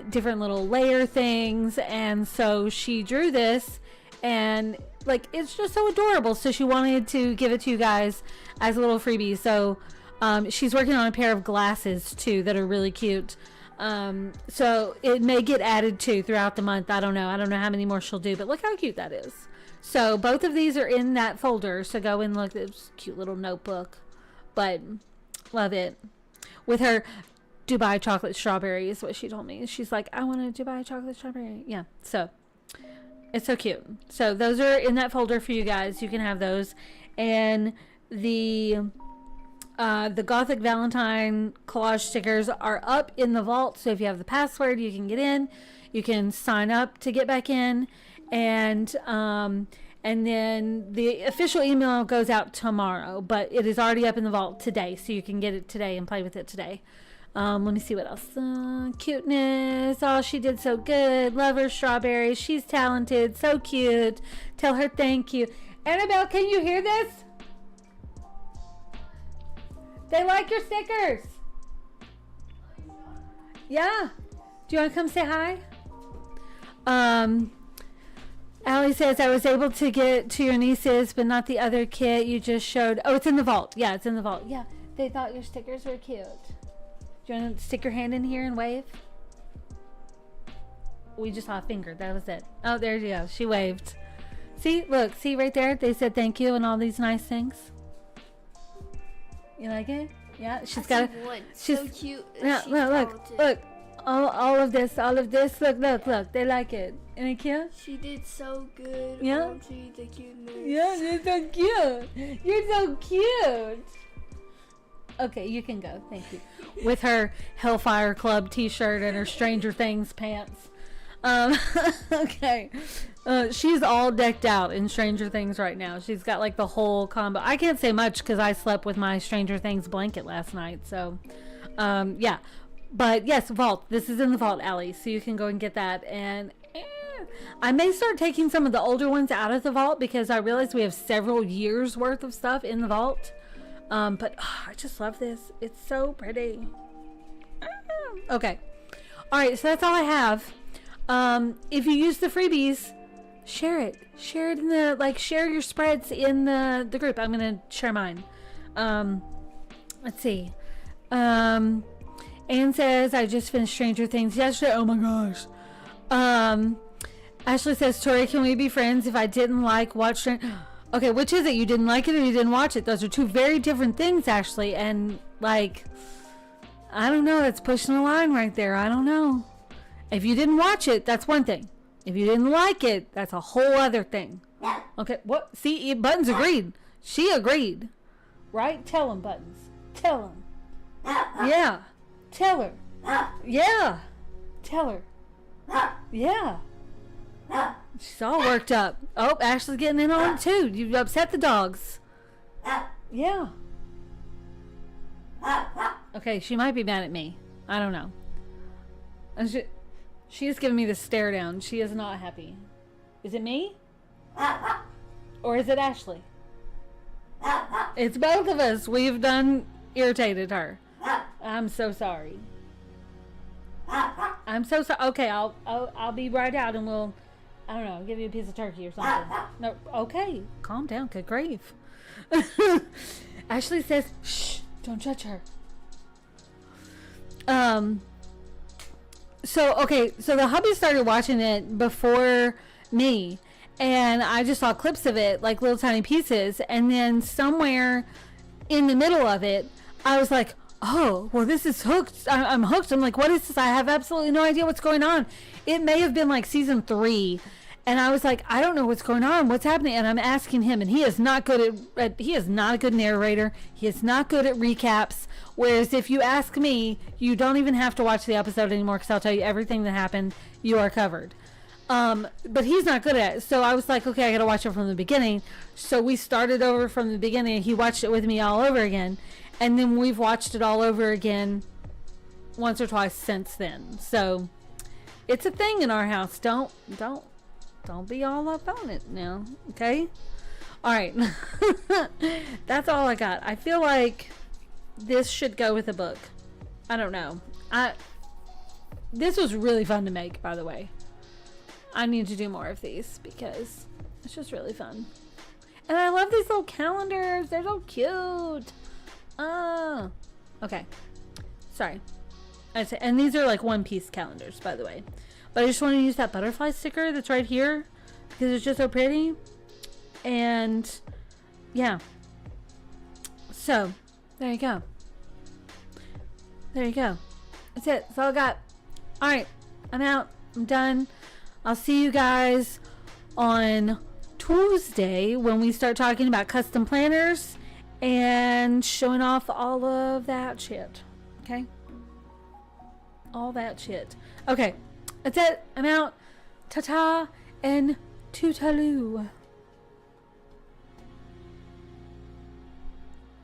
different little layer things, and so she drew this, and like it's just so adorable. So she wanted to give it to you guys as a little freebie. So she's working on a pair of glasses too that are really cute. So it may get added to throughout the month. I don't know how many more she'll do, but look how cute that is. So both of these are in that folder, so go and look. It's a cute little notebook, but love it. With her Dubai chocolate strawberry is what she told me. She's like, I want a Dubai chocolate strawberry. Yeah, so it's so cute. So those are in that folder for you guys. You can have those. And the Gothic Valentine collage stickers are up in the vault. So if you have the password, you can get in. You can sign up to get back in. And then the official email goes out tomorrow, but it is already up in the vault today, so you can get it today and play with it today. Let me see what else. Cuteness. Oh, she did so good. Love her strawberry. She's talented. So cute. Tell her thank you. Annabelle, can you hear this? They like your stickers. Yeah. Do you want to come say hi? Allie says, I was able to get to your nieces, but not the other kit you just showed. Oh, it's in the vault. Yeah, it's in the vault. Yeah, they thought your stickers were cute. Do you want to stick your hand in here and wave? We just saw a finger. That was it. Oh, there you go. She waved. See, look, see right there? They said thank you and all these nice things. You like it? Yeah, she's got it. She's so cute. Yeah, look. All of this. Look. They like it. Isn't it cute? She did so good. Yeah. The cuteness. Yeah, you're so cute. You're so cute. Okay, you can go. Thank you. With her Hellfire Club t-shirt and her Stranger Things pants. Okay. She's all decked out in Stranger Things right now. She's got like the whole combo. I can't say much because I slept with my Stranger Things blanket last night. So, yeah. But yes, vault. This is in the vault, Allie. So you can go and get that. And I may start taking some of the older ones out of the vault because I realize we have several years worth of stuff in the vault. But I just love this. It's so pretty. Okay. All right. So that's all I have. If you use the freebies, share it. Share it in the, share your spreads in the group. I'm going to share mine. Let's see. Anne says, I just finished Stranger Things yesterday. Oh my gosh. Ashley says, Tori, can we be friends if I didn't like watch Okay, which is it? You didn't like it or you didn't watch it? Those are two very different things, Ashley. And, like, I don't know. That's pushing a line right there. I don't know. If you didn't watch it, that's one thing. If you didn't like it, that's a whole other thing. Okay, what? See, Buttons agreed. She agreed. Right? Tell him, Buttons. Tell him. Yeah. Tell her. Yeah. Tell her. Yeah. She's all worked up. Oh, Ashley's getting in on it too. You upset the dogs. Yeah. Okay, she might be mad at me. I don't know. She is giving me the stare down. She is not happy. Is it me? Or is it Ashley? It's both of us. We've done irritated her. I'm so sorry. I'm so sorry. Okay, I'll be right out and we'll, I don't know, give you a piece of turkey or something. No, okay, calm down. Good grief. Ashley says, shh, don't judge her. So the hubby started watching it before me, and I just saw clips of it, like little tiny pieces, and then somewhere in the middle of it, I was like, oh, well, this is hooked. I'm hooked. I'm like, what is this? I have absolutely no idea what's going on. It may have been like season 3, and I was like, I don't know what's going on. What's happening? And I'm asking him, and he is not good at he is not a good narrator. He is not good at recaps. Whereas if you ask me, you don't even have to watch the episode anymore because I'll tell you everything that happened. You are covered. But he's not good at it. So I was like, okay, I got to watch it from the beginning. So we started over from the beginning. He watched it with me all over again. And then we've watched it all over again once or twice since then. So it's a thing in our house. Don't be all up on it now. Okay? All right. That's all I got. I feel like this should go with a book. I don't know. This was really fun to make, by the way. I need to do more of these because it's just really fun. And I love these little calendars. They're so cute. Oh. Okay. Sorry. And these are like one-piece calendars, by the way. But I just want to use that butterfly sticker that's right here because it's just so pretty. And yeah. So there you go. There you go. That's it. That's all I got. All right. I'm out. I'm done. I'll see you guys on Tuesday when we start talking about custom planners and showing off all of that shit. Okay? All that shit. Okay. That's it. I'm out. Ta-ta and toodaloo.